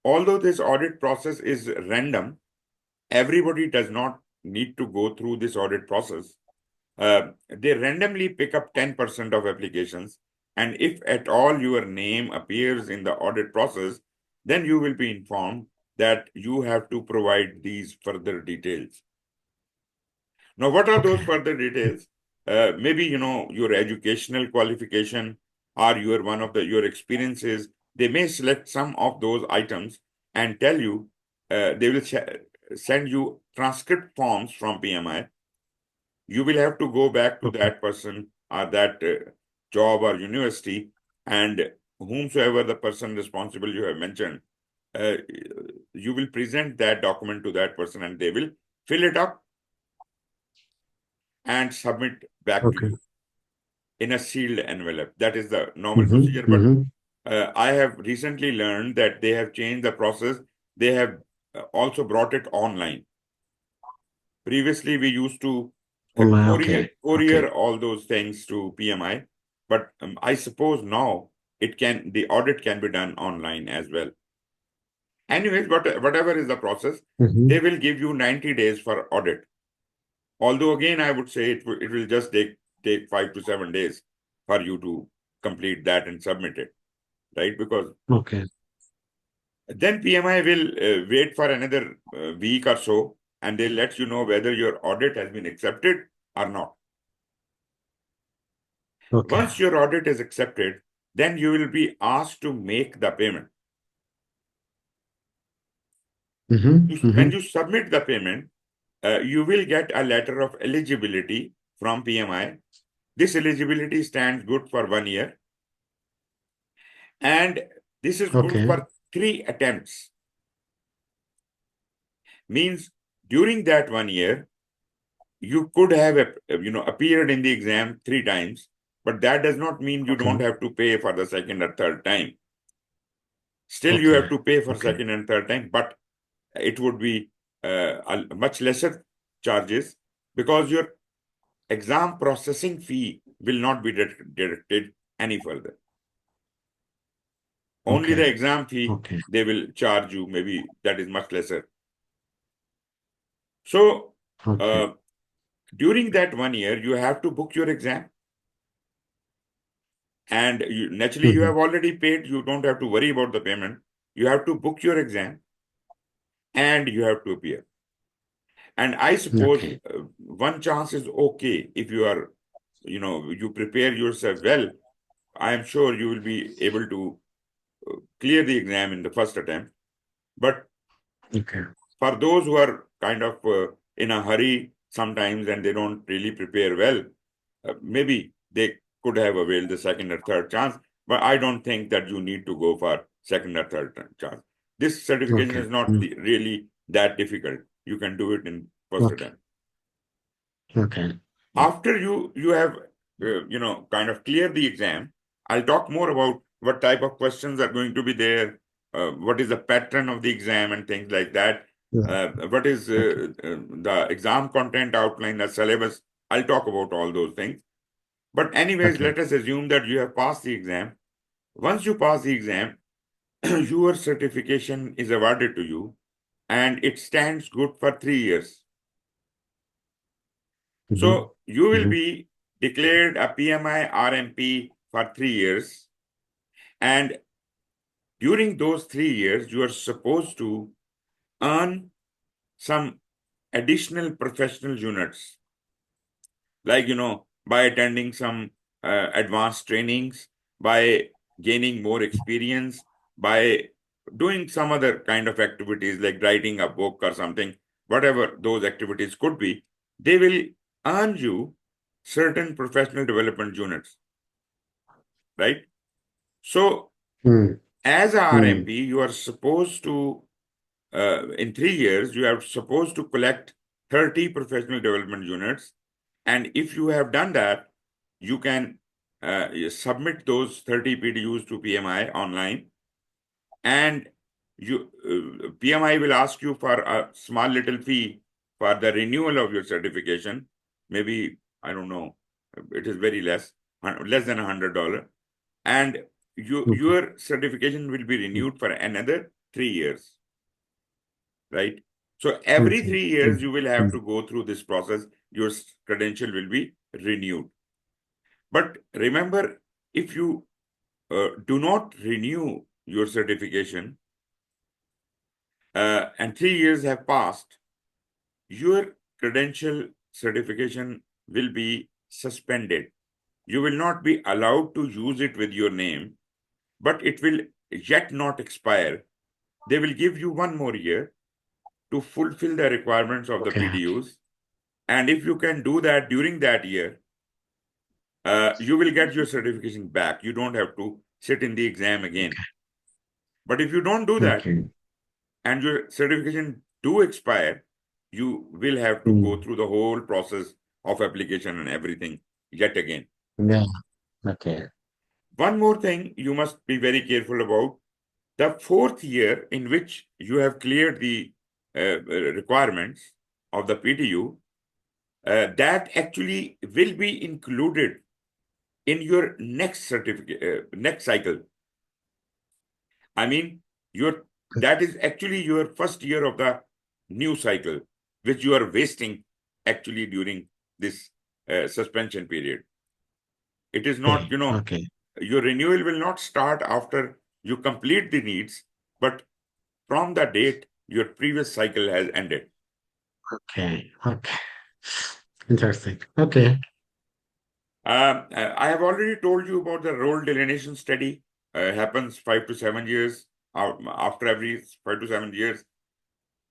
Although this audit process is random, everybody does not need to go through this audit process. They randomly pick up 10% of applications, and if at all your name appears in the audit process, then you will be informed that you have to provide these further details. Now, what are those further details? Maybe, your educational qualification or your experiences. They may select some of those items and tell you, they will send you transcript forms from PMI. You will have to go back to that person or that job or university, and whomsoever the person responsible you have mentioned, you will present that document to that person and they will fill it up and submit back to you in a sealed envelope. That is the normal procedure. But I have recently learned that they have changed the process. They have also brought it online. Previously, we used to courier all those things to PMI, but I suppose now the audit can be done online as well. Anyways, whatever is the process, they will give you 90 days for audit. Although again, I would say it will just take 5 to 7 days for you to complete that and submit it, right? Because then PMI will wait for another week or so, and they'll let you know whether your audit has been accepted or not. Once your audit is accepted, then you will be asked to make the payment. When you submit the payment, you will get a letter of eligibility from PMI. This eligibility stands good for 1 year. And this is good for 3 attempts. Means during that 1 year, you could have appeared in the exam 3 times, but that does not mean you don't have to pay for the second or third time. Still, you have to pay for second and third time, but it would be a much lesser charges because your exam processing fee will not be deducted any further. Only the exam fee they will charge you, maybe that is much lesser. So during that 1 year, you have to book your exam. And naturally, you have already paid. You don't have to worry about the payment. You have to book your exam and you have to appear. And I suppose one chance is okay if you are, you prepare yourself well. I am sure you will be able to clear the exam in the first attempt. But for those who are kind of in a hurry sometimes and they don't really prepare well, maybe they could have availed the second or third chance. But I don't think that you need to go for second or third chance. This certification is not really that difficult. You can do it in first attempt. After you have kind of cleared the exam, I'll talk more about what type of questions are going to be there, what is the pattern of the exam and things like that. What is the exam content outline, the syllabus. I'll talk about all those things. But anyways, let us assume that you have passed the exam. Once you pass the exam, your certification is awarded to you and it stands good for 3 years. So you will be declared a PMI-RMP for 3 years. And during those 3 years, you are supposed to earn some additional professional units. Like, by attending some advanced trainings, by gaining more experience, by doing some other kind of activities like writing a book or something, whatever those activities could be, they will earn you certain professional development units, right? So as a RMP, you are supposed to, in 3 years, you are supposed to collect 30 professional development units. And if you have done that, you can submit those 30 PDUs to PMI online. And PMI will ask you for a small little fee for the renewal of your certification. Maybe, I don't know, it is very less than $100. And your certification will be renewed for another 3 years, right? So every 3 years, you will have to go through this process. Your credential will be renewed. But remember, if you do not renew your certification and 3 years have passed, your credential certification will be suspended. You will not be allowed to use it with your name, but it will yet not expire. They will give you 1 more year to fulfill the requirements of the PDUs. And if you can do that during that year, you will get your certification back. You don't have to sit in the exam again. But if you don't do that and your certification do expire, you will have to go through the whole process of application and everything yet again. One more thing you must be very careful about. The 4th year in which you have cleared the requirements of the PDU, that actually will be included in your next certificate, next cycle. I mean, that is actually your first year of the new cycle, which you are wasting actually during this suspension period. It is not, your renewal will not start after you complete the needs, but from the date your previous cycle has ended. Interesting. I have already told you about the role delineation study. Happens 5 to 7 years. After every 5 to 7 years,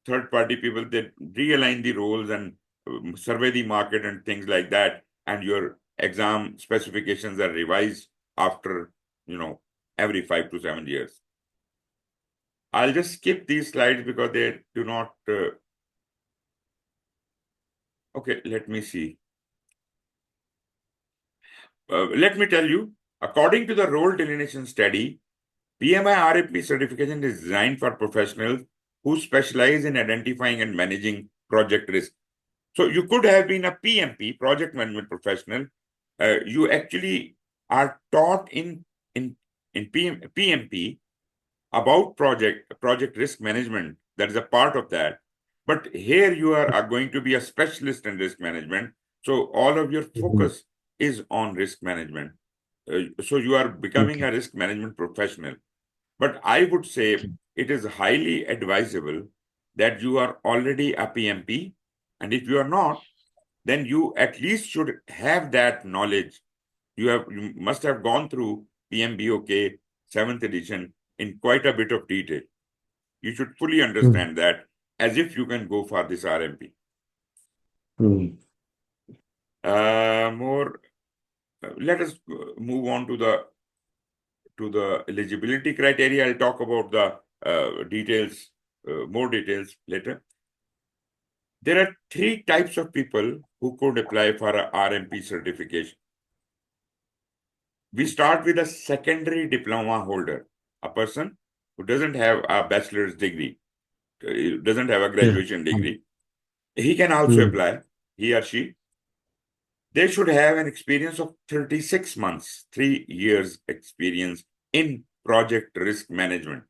third-party people, they realign the roles and survey the market and things like that. And your exam specifications are revised after, every 5 to 7 years. I'll just skip these slides because they do not. Okay, let me see. Let me tell you, according to the role delineation study, PMI-RMP certification is designed for professionals who specialize in identifying and managing project risk. So you could have been a PMP, project management professional. You actually are taught in PMP about project risk management. That is a part of that. But here you are going to be a specialist in risk management. So all of your focus is on risk management. So you are becoming a risk management professional. But I would say it is highly advisable that you are already a PMP. And if you are not, then you at least should have that knowledge. You must have gone through PMBOK 7th edition in quite a bit of detail. You should fully understand that as if you can go for this RMP. Let us move on to the eligibility criteria. I'll talk about the details, more details later. There are 3 types of people who could apply for a RMP certification. We start with a secondary diploma holder, a person who doesn't have a bachelor's degree, doesn't have a graduation degree. He can also apply, he or she. They should have an experience of 36 months, 3 years experience in project risk management,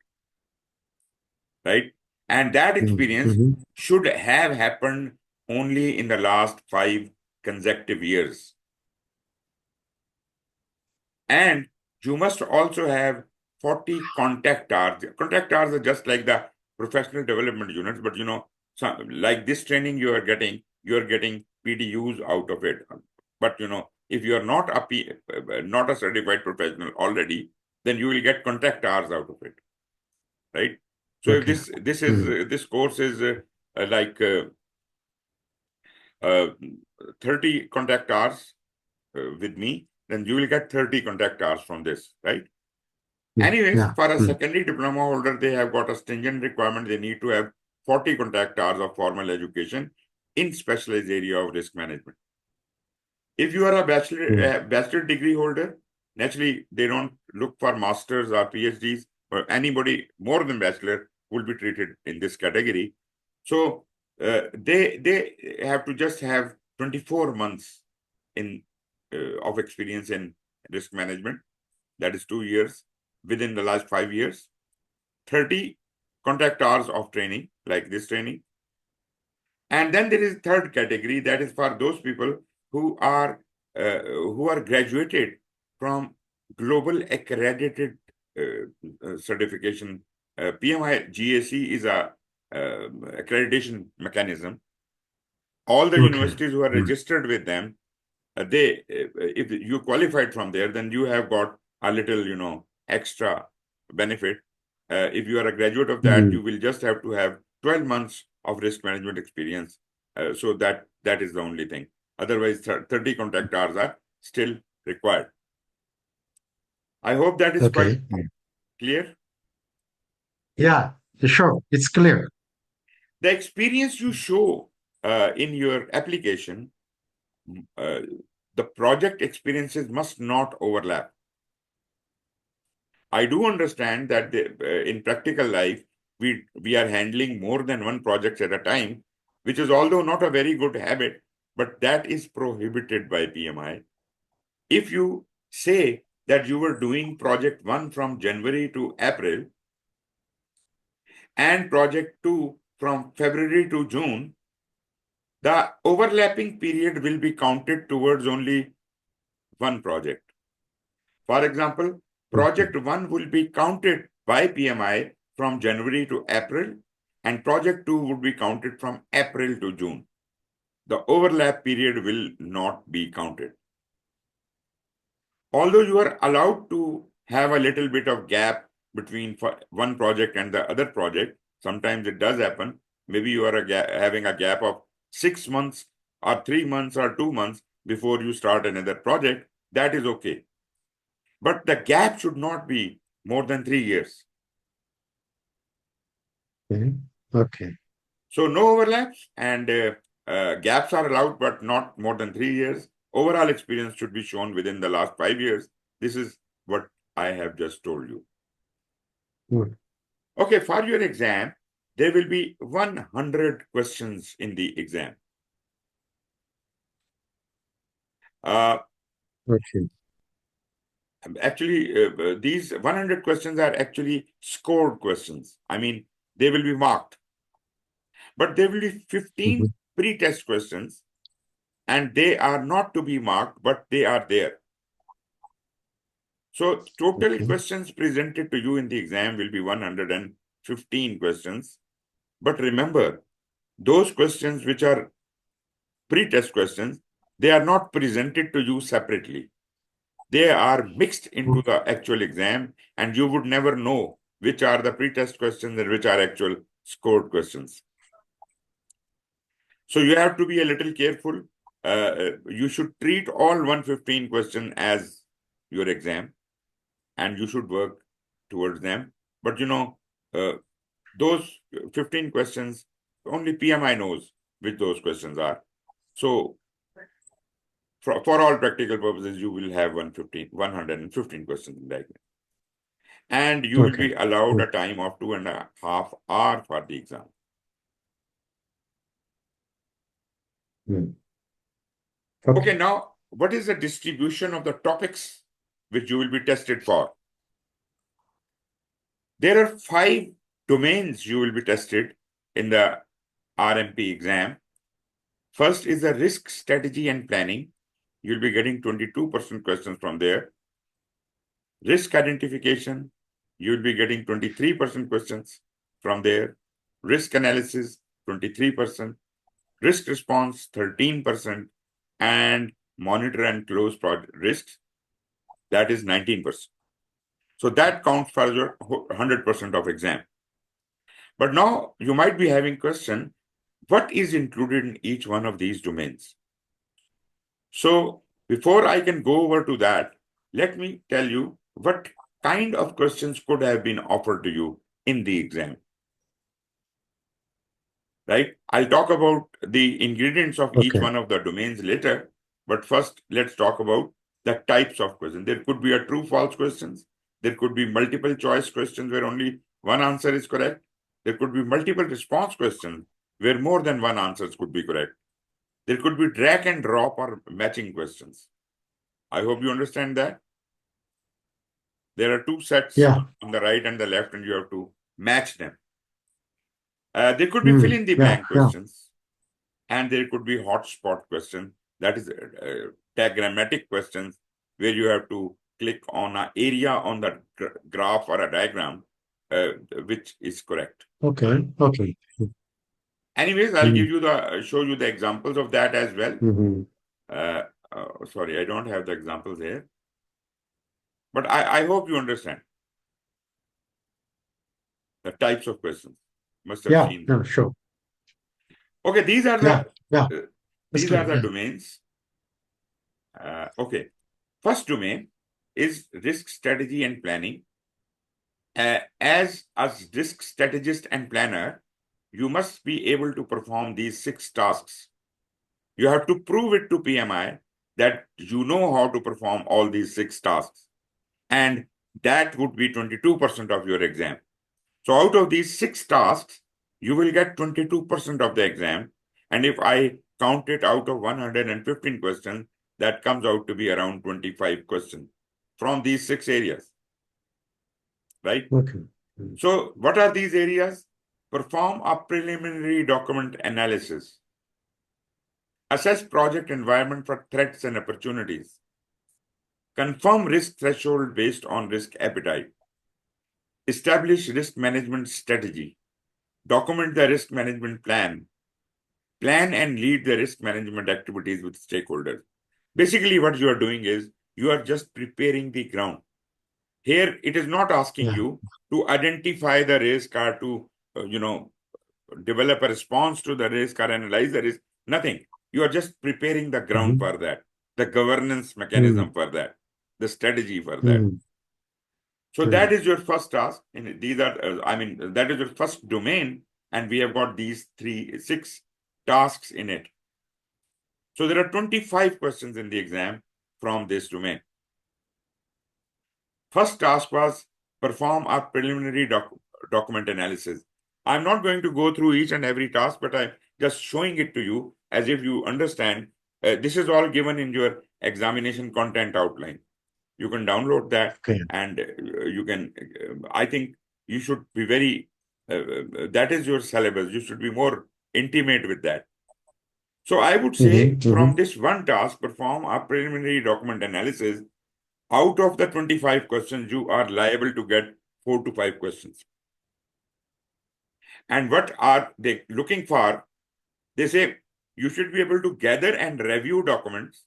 right? And that experience should have happened only in the last 5 consecutive years. And you must also have 40 contact hours. Contact hours are just like the professional development units, but like this training you are getting PDUs out of it. But if you are not a certified professional already, then you will get contact hours out of it, right? So if this course is like 30 contact hours with me, then you will get 30 contact hours from this, right? Anyways, for a secondary diploma holder, they have got a stringent requirement. They need to have 40 contact hours of formal education in specialized area of risk management. If you are a bachelor degree holder, naturally, they don't look for masters or PhDs, or anybody more than bachelor will be treated in this category. So they have to just have 24 months of experience in risk management. That is 2 years within the last 5 years. 30 contact hours of training, like this training. And then there is third category, that is for those people who are graduated from global accredited certification. PMI-GAC is a accreditation mechanism. All the universities who are registered with them, if you qualified from there, then you have got a little, extra benefit. If you are a graduate of that, you will just have to have 12 months of risk management experience. So that is the only thing. Otherwise, 30 contact hours are still required. I hope that is quite clear. Yeah, sure. It's clear. The experience you show in your application, the project experiences must not overlap. I do understand that in practical life, we are handling more than one project at a time, which is although not a very good habit, but that is prohibited by PMI. If you say that you were doing project 1 from January to April and project 2 from February to June, the overlapping period will be counted towards only one project. For example, project 1 will be counted by PMI from January to April, and project 2 would be counted from April to June. The overlap period will not be counted. Although you are allowed to have a little bit of gap between one project and the other project, sometimes it does happen. Maybe you are having a gap of 6 months or 3 months or 2 months before you start another project. That is okay. But the gap should not be more than 3 years. Okay. So no overlaps, and gaps are allowed, but not more than 3 years. Overall experience should be shown within the last 5 years. This is what I have just told you. Okay, for your exam, there will be 100 questions in the exam. Actually, these 100 questions are actually scored questions. I mean, they will be marked. But there will be 15 pre-test questions, and they are not to be marked, but they are there. So total questions presented to you in the exam will be 115 questions. But remember, those questions which are pre-test questions, they are not presented to you separately. They are mixed into the actual exam, and you would never know which are the pre-test questions and which are actual scored questions. So you have to be a little careful. You should treat all 115 questions as your exam, and you should work towards them. But those 15 questions, only PMI knows which those questions are. So for all practical purposes, you will have 115 questions in the exam. And you will be allowed a time of 2.5 hours for the exam. Okay, now, what is the distribution of the topics which you will be tested for? There are 5 domains you will be tested in the RMP exam. First is the risk strategy and planning. You'll be getting 22% questions from there. Risk identification, you'll be getting 23% questions from there. Risk analysis, 23%. Risk response, 13%. And monitor and close project risks, that is 19%. So that counts for your 100% of exam. But now you might be having question, what is included in each one of these domains? So before I can go over to that, let me tell you what kind of questions could have been offered to you in the exam. Right? I'll talk about the ingredients of each one of the domains later, but first let's talk about the types of questions. There could be a true-false questions. There could be multiple choice questions where only one answer is correct. There could be multiple response questions where more than one answers could be correct. There could be drag and drop or matching questions. I hope you understand that. There are 2 sets on the right and the left, and you have to match them. There could be fill-in-the-blank questions, and there could be hotspot questions. That is diagrammatic questions, where you have to click on an area on the graph or a diagram, which is correct. Anyways, I'll give you show you the examples of that as well. Sorry, I don't have the examples here. But I hope you understand the types of questions. Must have seen them. Sure. Okay, these are the domains. Okay, first domain is risk strategy and planning. As a risk strategist and planner, you must be able to perform these 6 tasks. You have to prove it to PMI that you know how to perform all these 6 tasks. And that would be 22% of your exam. So out of these 6 tasks, you will get 22% of the exam. And if I count it out of 115 questions, that comes out to be around 25 questions from these 6 areas. Right? So what are these areas? Perform a preliminary document analysis. Assess project environment for threats and opportunities. Confirm risk threshold based on risk appetite. Establish risk management strategy. Document the risk management plan. Plan and lead the risk management activities with stakeholders. Basically, what you are doing is you are just preparing the ground. Here, it is not asking you to identify the risk or to, develop a response to the risk or analyze the risk. Nothing. You are just preparing the ground for that, the governance mechanism for that, the strategy for that. So that is your first task. And these are, that is your first domain. And we have got these 6 tasks in it. So there are 25 questions in the exam from this domain. First task was perform a preliminary document analysis. I'm not going to go through each and every task, but I'm just showing it to you as if you understand. This is all given in your examination content outline. You can download that and you can, I think you should be very, that is your syllabus. You should be more intimate with that. So I would say from this one task, perform a preliminary document analysis. Out of the 25 questions, you are liable to get 4 to 5 questions. And what are they looking for? They say you should be able to gather and review documents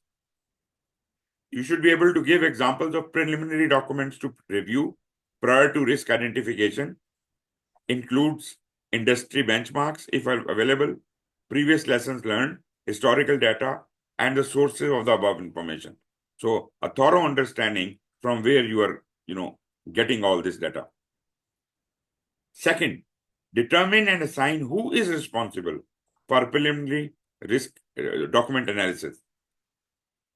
You should be able to give examples of preliminary documents to review prior to risk identification. Includes industry benchmarks, if available, previous lessons learned, historical data, and the sources of the above information. So a thorough understanding from where you are, getting all this data. Second, determine and assign who is responsible for preliminary risk document analysis.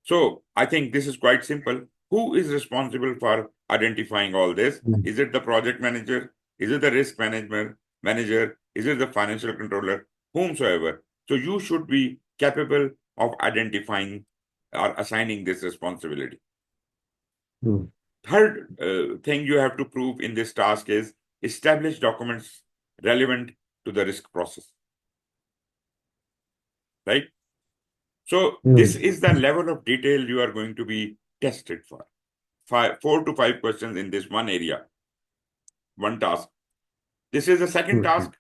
So I think this is quite simple. Who is responsible for identifying all this? Is it the project manager? Is it the risk manager? Is it the financial controller? Whomsoever. So you should be capable of identifying or assigning this responsibility. Third thing you have to prove in this task is establish documents relevant to the risk process. Right? So this is the level of detail you are going to be tested for. 4 to 5 questions in this one area, one task. This is the second task.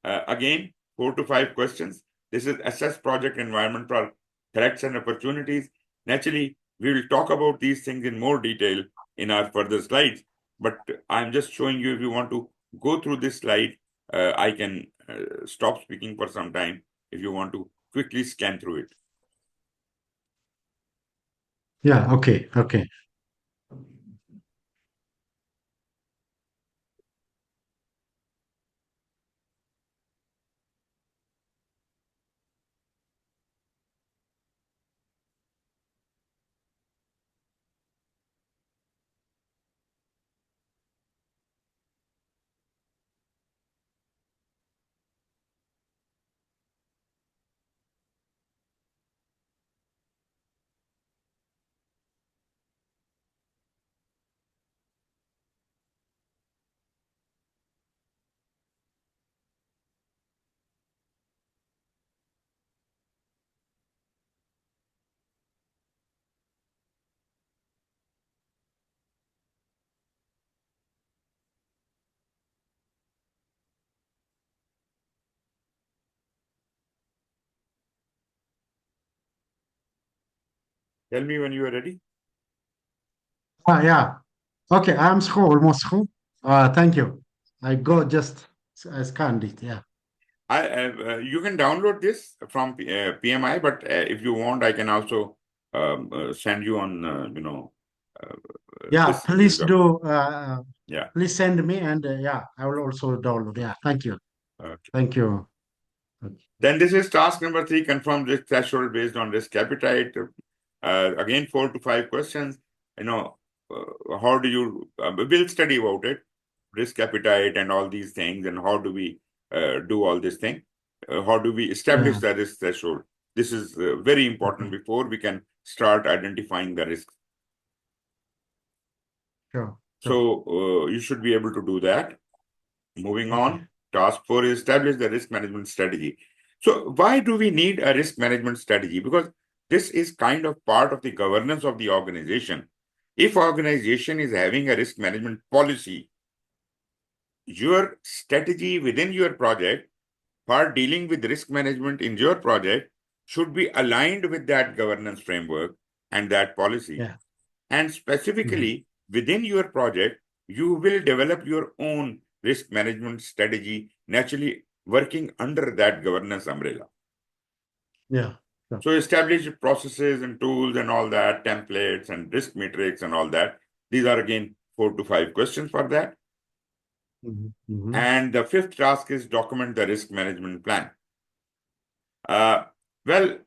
Again, 4 to 5 questions. This is assess project environment for threats and opportunities. Naturally, we will talk about these things in more detail in our further slides, but I'm just showing you if you want to go through this slide, I can stop speaking for some time if you want to quickly scan through it. Yeah, okay. Tell me when you are ready. Yeah. Okay, I'm through, almost through. Thank you. I I scanned it. Yeah. You can download this from PMI, but if you want, I can also send you on, uh, Yeah, this please document. do. Yeah. Please send me, and yeah, I will also download. Yeah, thank you. Okay. Thank you. Then this is task number 3, confirm risk threshold based on risk appetite. Again, 4 to 5 questions. How do you, we'll study about it, risk appetite and all these things, and how do we do all this thing? How do we establish Yeah, the risk threshold? This is very important okay. before we can start identifying the risks. Sure. So you should be able to do that. Moving Okay. on, task 4 is establish the risk management strategy. So why do we need a risk management strategy? Because this is kind of part of the governance of the organization. If organization is having a risk management policy, your strategy within your project for dealing with risk management in your project should be aligned with that governance framework and that policy. Yeah. And specifically within your project, you will develop your own risk management strategy, naturally working under that governance umbrella. Yeah. Sure. So establish processes and tools and all that, templates and risk matrix and all that. These are again 4 to 5 questions for that. And the 5th task is document the risk management plan. Well,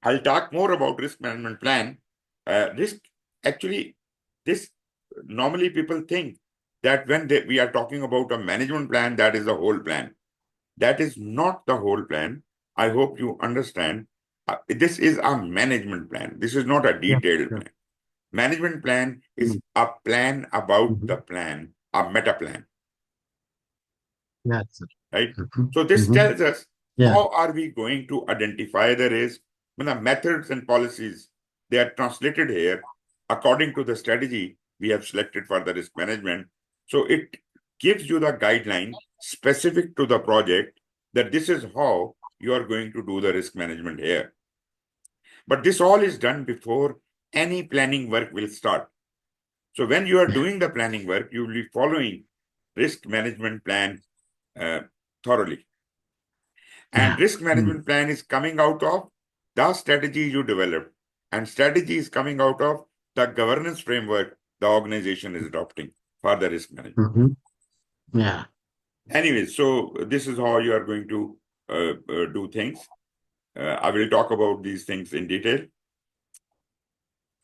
I'll talk more about risk management plan. Actually, this normally people think that when we are talking about a management plan, that is the whole plan. That is not the whole plan. I hope you understand. This is a management plan. This is not a Yeah. detailed Sure. plan. Management plan is a plan about the Mhm. plan, a meta plan, Yeah. Sir. right? So this Mhm. tells us Yeah. how are we going to identify the risk when the methods and policies they are translated here according to the strategy we have selected for the risk management. So it gives you the guideline specific to the project that this is how you are going to do the risk management here. But this all is done before any planning work will start. So when you are doing the planning work, you will be following risk management plan thoroughly. And risk management plan is coming out of the strategy you develop. And strategy is coming out of the governance framework the organization is adopting for the risk management. Yeah. Anyway, so this is how you are going to do things. I will talk about these things in detail.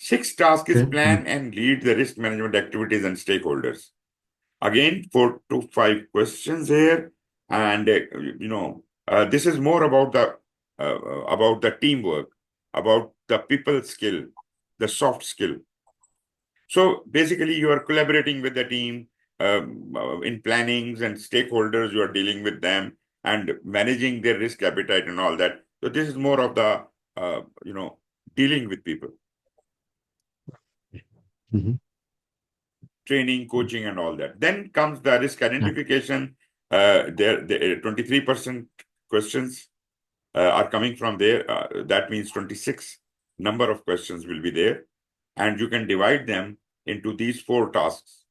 6th task is plan and lead the risk management activities and stakeholders. Again, 4 to 5 questions here, and this is more about the teamwork, about the people skill, the soft skill. So basically, you are collaborating with the team in plannings and stakeholders. You are dealing with them and managing their risk appetite and all that. So this is more of the dealing with people. Training, coaching, and all that. Then comes the risk identification. There, 23% questions are coming from there. That means 26 number of questions will be there. And you can divide them into these 4 tasks.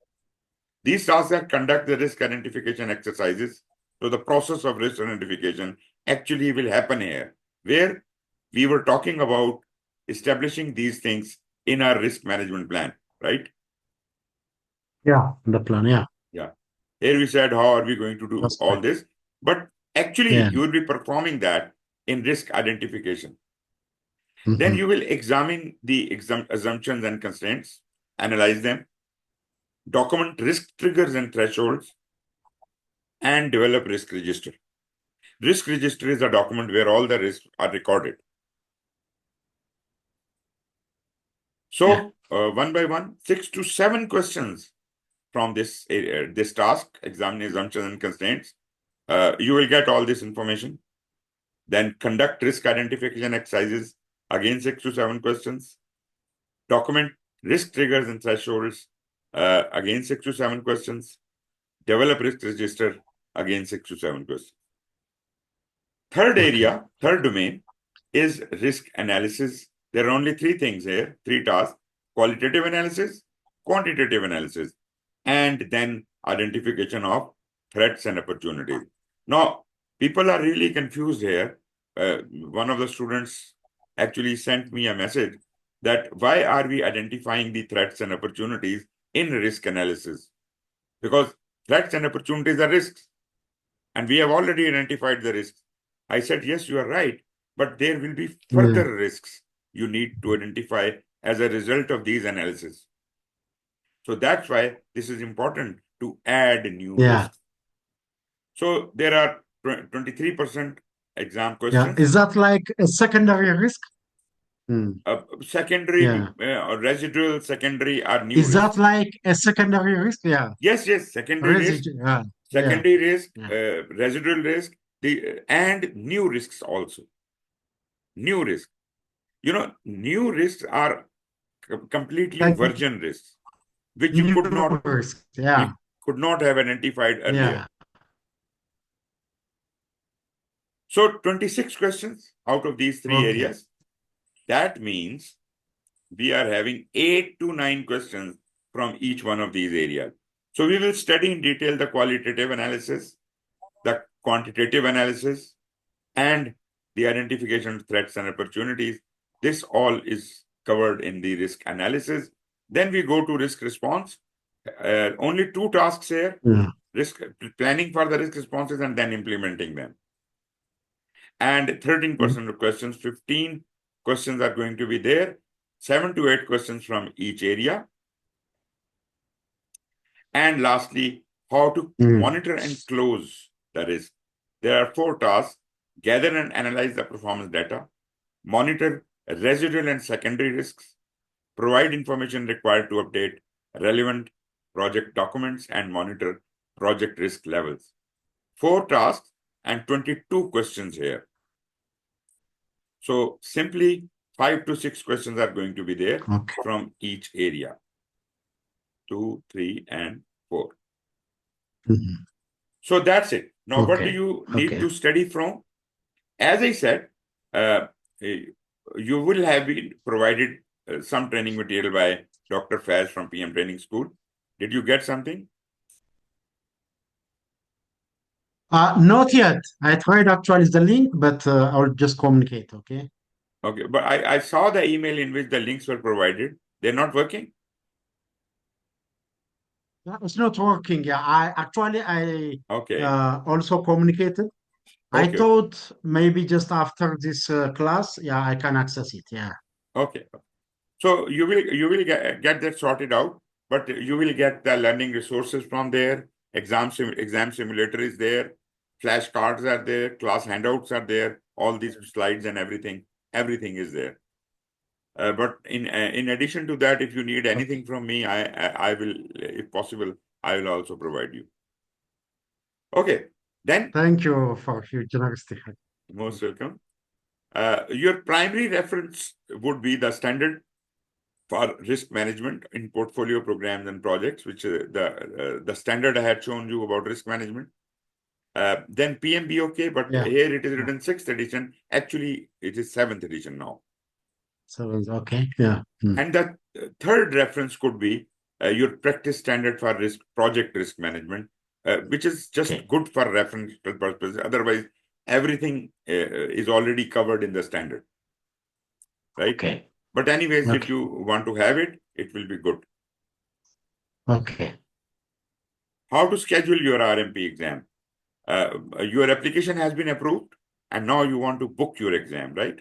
These tasks are conduct the risk identification exercises. So the process of risk identification actually will happen here, where we were talking about establishing these things in our risk management plan, right? Yeah, the plan, yeah. Yeah. Here we said, how are we going to do all this? But actually, you will be performing that in risk identification. Then you will examine the assumptions and constraints, analyze them, document risk triggers and thresholds, and develop risk register. Risk register is a document where all the risks are recorded. So, one by one, 6 to 7 questions from this task, examine assumptions and constraints. You will get all this information. Then conduct risk identification exercises, again 6 to 7 questions. Document risk triggers and thresholds, again 6 to 7 questions. Develop risk register, again 6 to 7 questions. Third area, third domain is risk analysis. There are only 3 things here, 3 tasks: qualitative analysis, quantitative analysis, and then identification of threats and opportunities. Now, people are really confused here. One of the students actually sent me a message that why are we identifying the threats and opportunities in risk analysis? Because threats and opportunities are risks, and we have already identified the risks. I said, yes, you are right, but there will be further risks you need to identify as a result of these analyses. So that's why this is important to add new risks. So there are 23% exam questions. Is that like a secondary risk? Secondary, residual, secondary are new risks. Is that like a secondary risk? Yeah. Yes, secondary risk. Secondary risk, residual risk, and new risks also. New risks. New risks are completely virgin risks, which you could not have identified earlier. So 26 questions out of these 3 areas. That means we are having 8 to 9 questions from each one of these areas. So we will study in detail the qualitative analysis, the quantitative analysis, and the identification of threats and opportunities. This all is covered in the risk analysis. Then we go to risk response. Only 2 tasks here: risk planning for the risk responses and then implementing them. And 13% of questions, 15 questions are going to be there, 7 to 8 questions from each area. And lastly, how to monitor and close the risk. There are 4 tasks: gather and analyze the performance data, monitor residual and secondary risks, provide information required to update relevant project documents, and monitor project risk levels. 4 tasks and 22 questions here. So simply 5 to 6 questions are going to be there from each area. 2, 3, and 4. So that's it. Now, what do you need to study from? As I said, you will have been provided some training material by Dr. Faz from PM Training School. Did you get something? Not yet. I tried actually the link, but I'll just communicate. Okay. Okay, but I saw the email in which the links were provided. They're not working? Yeah, it's not working. Yeah, I Okay, also communicated. I okay, thought maybe just after this class, yeah, I can access it. Yeah. okay. So you will get that sorted out, but you will get the learning resources from there. Exam simulator is there, flashcards are there, class handouts are there, all these slides and everything is there. But in addition to that, if you need anything from me, I will, if possible, I will also provide you. Okay, then Thank you for your generosity. most welcome. Your primary reference would be the standard for risk management in portfolio programs and projects, which the standard I had shown you about risk management. Then PMBOK, but Yeah. here it is Yeah. written 6th edition. Actually, it is 7th edition now. So okay. Yeah. And the third reference could be your practice standard for project risk management, which is just Okay. good for reference purposes. Otherwise, everything is already covered in the standard, right? Okay. But anyways, if Okay. you want to have it, it will be good. Okay. How to schedule your RMP exam? Your application has been approved, and now you want to book your exam, right?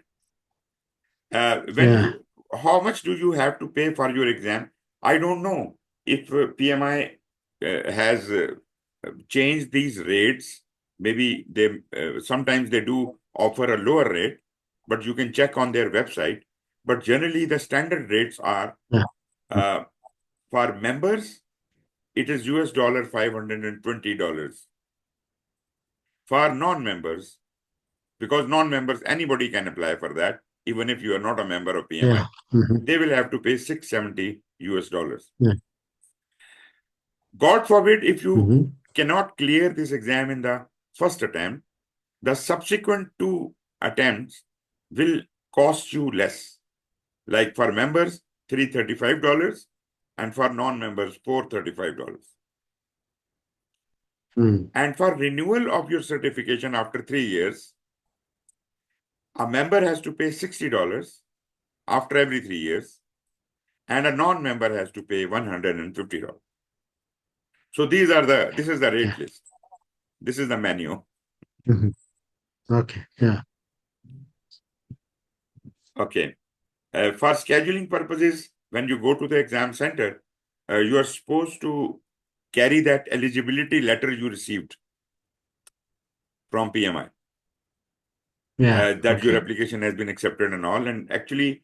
Yeah. How much do you have to pay for your exam? I don't know if PMI has changed these rates. Maybe they sometimes they do offer a lower rate, but you can check on their website. But generally, the standard rates are Yeah. uh, for members, it is US dollar $520. For non-members, because non-members, anybody can apply for that, even if you are not a member of PMI, Yeah. Mhm. they will have to pay 670 US dollars. Yeah. God forbid if you Mhm. cannot clear this exam in the first attempt, the subsequent two attempts will cost you less. Like for members, $335, and for non-members, $435. Mm. And for renewal of your certification after 3 years, a member has to pay $60 after every 3 years, and a non-member has to pay $150. So this is the Okay. rate list. This is the menu. Mhm. Okay. Yeah. Okay. For scheduling purposes, when you go to the exam center, you are supposed to carry that eligibility letter you received from PMI, Yeah. that your Okay. application has been accepted and all. And actually,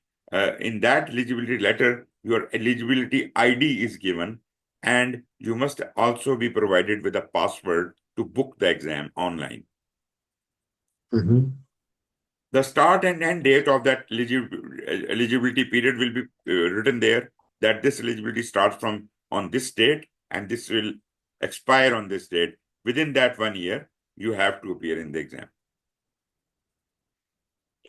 in that eligibility letter, your eligibility ID is given, and you must also be provided with a password to book the exam online. Mhm. The start and end date of that eligibility period will be written there, that this eligibility starts from on this date and this will expire on this date. Within that 1 year, you have to appear in the exam.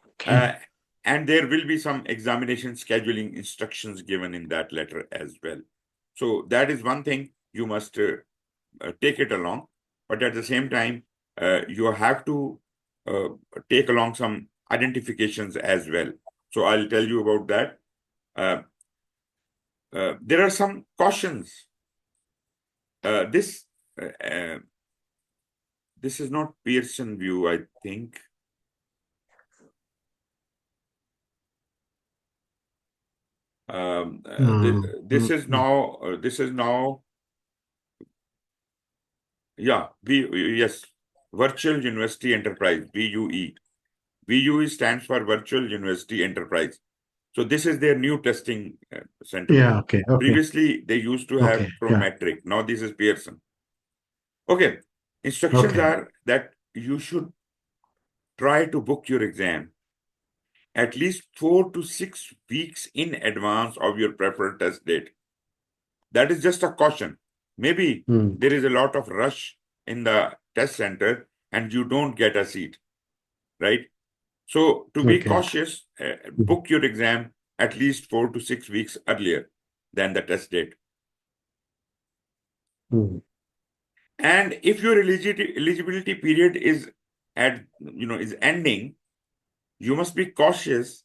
Okay. And there will be some examination scheduling instructions given in that letter as well. So that is one thing you must take it along. But at the same time, you have to uh, take along some identifications as well. So I'll tell you about that. There are some cautions. This this is not Pearson view, I think. This is Mm. now yeah, yes, Virtual University Enterprise, VUE. VUE stands for Virtual University Enterprise. So this is their new testing center. Yeah. Okay. Okay. Previously, they used to have Okay. Yeah. Prometric. Now this is Pearson. Okay. Instructions Okay. are that you should try to book your exam at least 4 to 6 weeks in advance of your preferred test date. That is just a caution. Maybe Mm. there is a lot of rush in the test center and you don't get a seat, right? So to be Okay. cautious, Mhm. book your exam at least 4 to 6 weeks earlier than the test date. And if your eligibility period is is ending, you must be cautious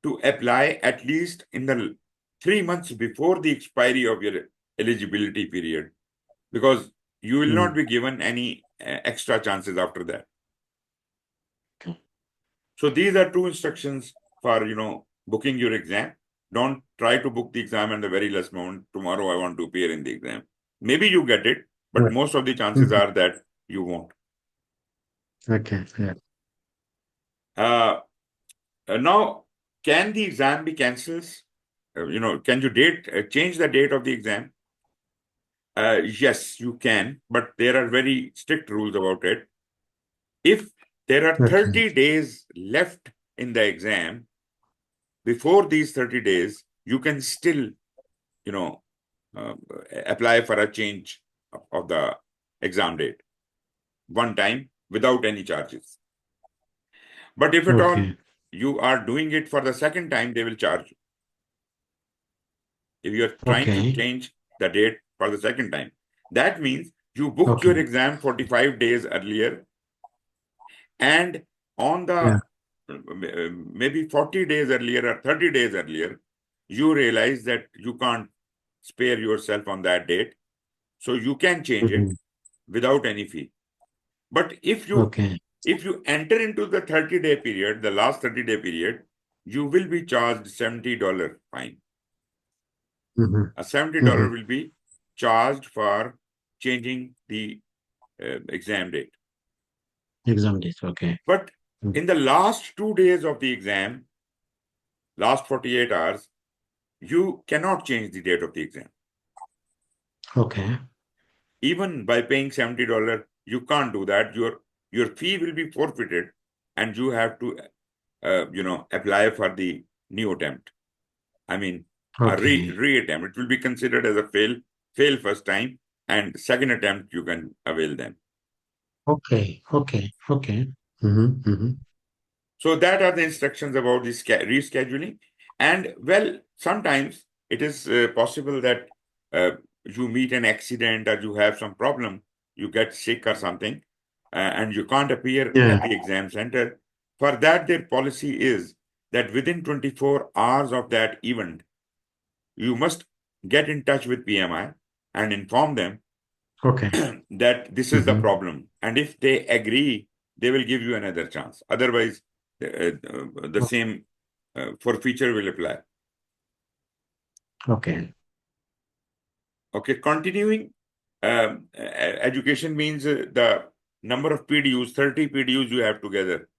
to apply at least in the 3 months before the expiry of your eligibility period, because you will not be given any extra chances after that. So these are two instructions for booking your exam. Don't try to book the exam at the very last moment. Tomorrow I want to appear in the exam. Maybe you get it, but most of the chances are that you won't. Okay. Yeah. Now, can the exam be cancelled? Can you change the date of the exam? Yes, you can, but there are very strict rules about it. If there are 30 days left in the exam, before these 30 days, you can still, apply for a change of the exam date one time without any charges. But if at all you are doing it for the second time, they will charge you. If you are trying to change the date for the second time, that means you booked your exam 45 days earlier, and on the maybe 40 days earlier or 30 days earlier, you realize that you can't spare yourself on that date, so you can change it without any fee. But if you enter into the 30-day period, the last 30-day period, you will be charged $70 fine. A $70 will be charged for changing the exam date. But in the last 2 days of the exam, last 48 hours, you cannot change the date of the exam. Even by paying $70, you can't do that. Your fee will be forfeited, and you have to apply for the new attempt. I mean, a re-attempt. It will be considered as a fail first time, and second attempt you can avail them. So that are the instructions about the rescheduling. And well, sometimes it is possible that you meet an accident or you have some problem, you get sick or something, and you can't appear at the exam center. For that, their policy is that within 24 hours of that event, you must get in touch with PMI and inform them that this is the problem. And if they agree, they will give you another chance. Otherwise, the same forfeiture will apply. Continuing education means the number of PDUs, 30 PDUs you have together.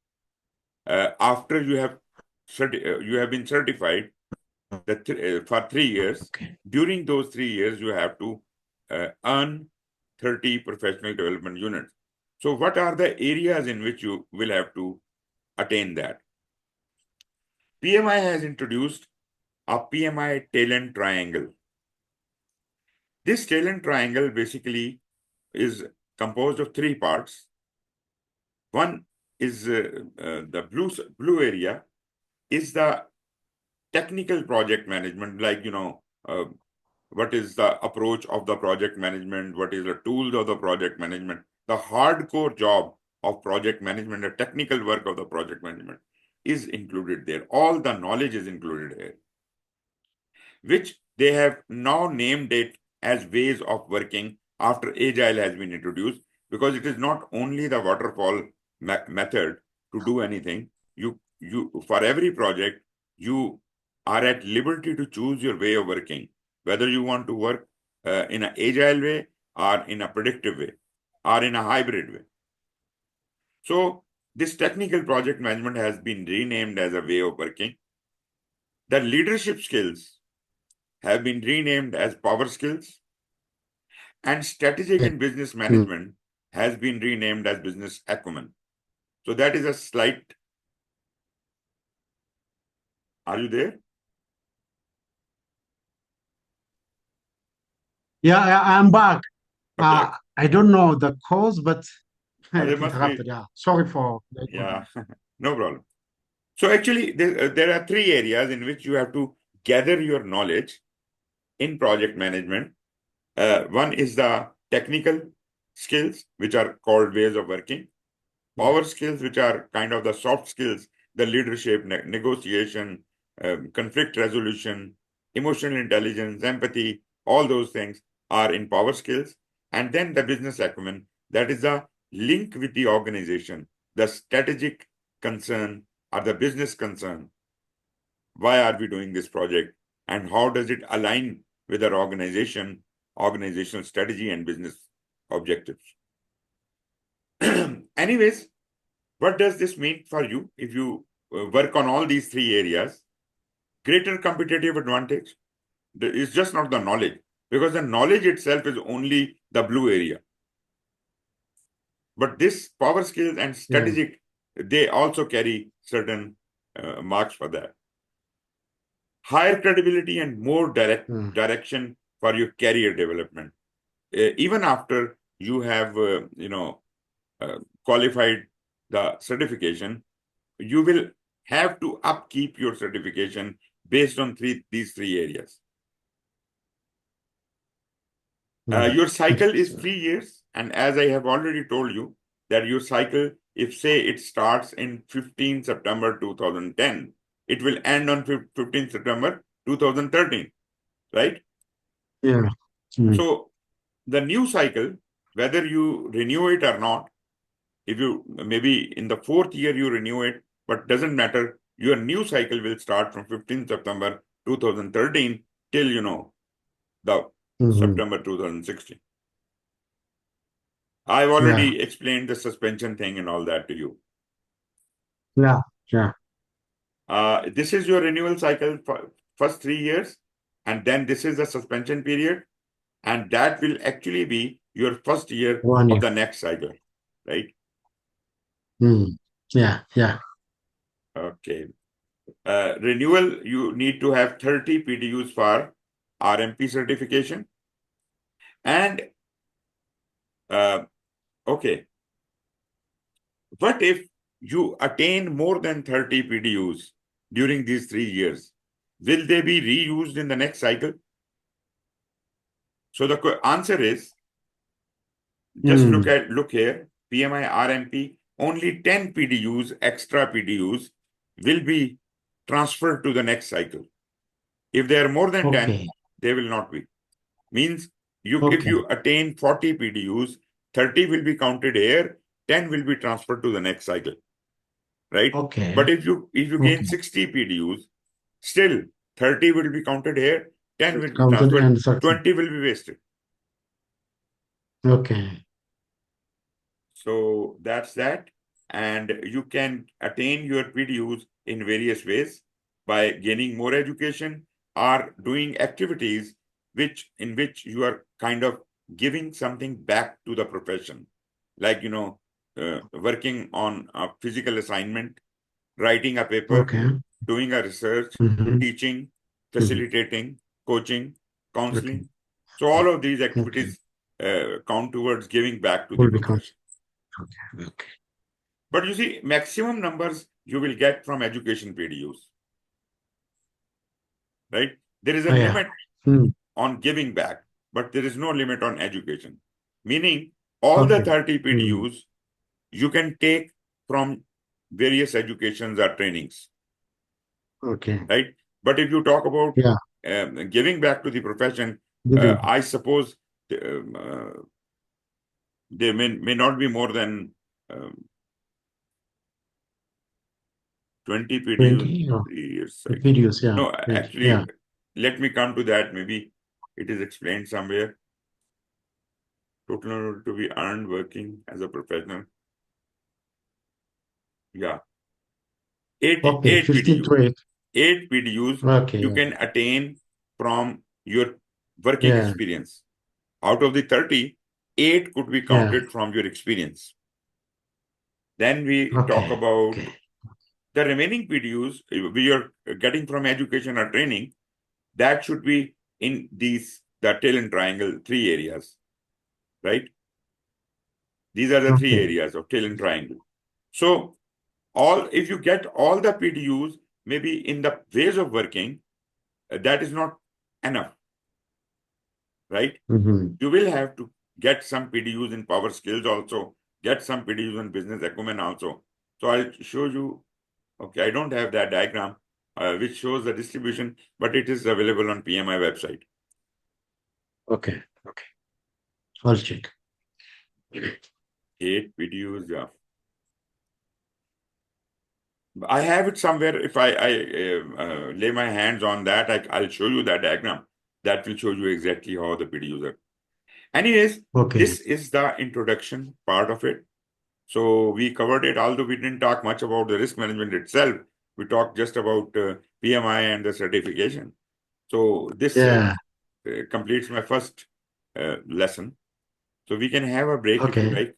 After you have been certified for 3 years, during those 3 years, you have to earn 30 professional development units. So what are the areas in which you will have to attain that? PMI has introduced a PMI talent triangle. This talent triangle basically is composed of 3 parts. One is the blue area is the technical project management, like, what is the approach of the project management, what is the tools of the project management, the hardcore job of project management, the technical work of the project management is included there. All the knowledge is included here, which they have now named it as ways of working after Agile has been introduced, because it is not only the waterfall method to do anything. You for every project, you are at liberty to choose your way of working, whether you want to work in an agile way or in a predictive way or in a hybrid way. So this technical project management has been renamed as a way of working. The leadership skills have been renamed as power skills, and strategic and business management has been renamed as business acumen. So that is a slight. Are you there? Yeah, I'm back. Okay. I don't know the cause, but There it must be. interrupted. Yeah, sorry for. Yeah, no problem. So actually, there are three areas in which you have to gather your knowledge in project management. One is the technical skills, which are called ways of working. Power skills, which are kind of the soft skills, the leadership, negotiation, conflict resolution, emotional intelligence, empathy, all those things are in power skills. And then the business acumen, that is the link with the organization, the strategic concern or the business concern. Why are we doing this project? And how does it align with our organizational strategy and business objectives? Anyways, what does this mean for you if you work on all these three areas? Greater competitive advantage. It's just not the knowledge, because the knowledge itself is only the blue area. But this power skills and strategic, they also carry certain marks for that. Higher credibility and more direction for your career development. Even after you have, qualified the certification, you will have to upkeep your certification based on these three areas. Your cycle is 3 years, and as I have already told you, that your cycle, if say it starts in 15 September 2010, it will end on 15 September 2013, right? Yeah. So the new cycle, whether you renew it or not, if you maybe in the 4th year you renew it, but doesn't matter, your new cycle will start from 15 September 2013 till the September 2016. I've already explained the suspension thing and all that to you. Yeah. This is your renewal cycle for first 3 years, and then this is the suspension period, and that will actually be your first year 1 year. of the next cycle, right? Yeah. Okay. Renewal, you need to have 30 PDUs for RMP certification. And okay, what if you attain more than 30 PDUs during these 3 years? Will they be reused in the next cycle? So the answer is, just look here, PMI-RMP, only 10 PDUs, extra PDUs, will be transferred to the next cycle. If they are more than 10, they will not be. Means if you attain 40 PDUs, 30 will be counted here, 10 will be transferred to the next cycle, right? But if you gain 60 PDUs, still 30 will be counted here, 10 will be transferred, 20 will be wasted. Okay. So that's that. And you can attain your PDUs in various ways by gaining more education or doing activities in which you are kind of giving something back to the profession. Like, working on a physical assignment, writing a paper, doing a research, teaching, facilitating, coaching, counseling. So all of these activities count towards giving back to the profession. Okay. But you see, maximum numbers you will get from education PDUs, right? There is a limit on giving back, but there is no limit on education. Meaning, all the 30 PDUs you can take from various educations or trainings. Okay. Right? But if you talk about giving back to the profession, I suppose there may not be more than 20 PDUs in 3 years. Videos, yeah. No, actually, let me come to that. Maybe it is explained somewhere. Total to be earned working as a professional. Yeah. 8 PDUs. 8 PDUs you can attain from your working experience. Out of the 30, 8 could be counted from your experience. Then we talk about the remaining PDUs we are getting from education or training. That should be in the tail and triangle 3 areas, right? These are the 3 areas of tail and triangle. So if you get all the PDUs, maybe in the ways of working, that is not enough, right? Mhm. You will have to get some PDUs in power skills also, get some PDUs in business acumen also. So I'll show you. Okay, I don't have that diagram which shows the distribution, but it is available on PMI website. Okay. Okay. I'll check. 8 PDUs, yeah. I have it somewhere. If I lay my hands on that, I'll show you that diagram. That will show you exactly how the PDUs are. Anyways, Okay. this is the introduction part of it. So we covered it, although we didn't talk much about the risk management itself. We talked just about PMI and the certification. So this Yeah. completes my first lesson. So we can have a break if you Okay. like.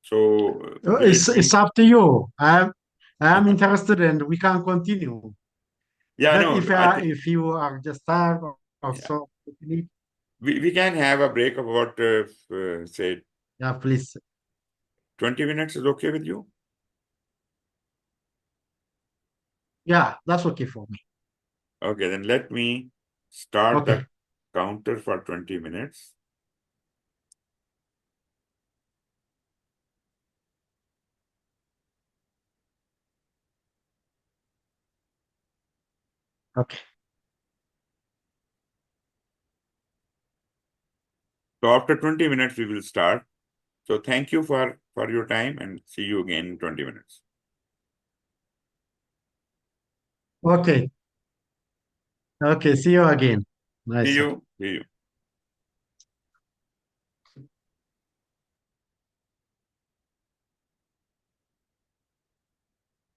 So will it It's be? up to you. I'm interested and we can continue. Yeah, But no, I think if you are just tired or yeah, so, we can have a break of about say yeah, please. 20 minutes is okay with you? Yeah, that's okay for me. Okay, then let me start Okay. the counter for 20 minutes. Okay. So after 20 minutes, we will start. So thank you for your time and see you again in 20 minutes. Okay. Okay. See you again. See Nice. you. See you.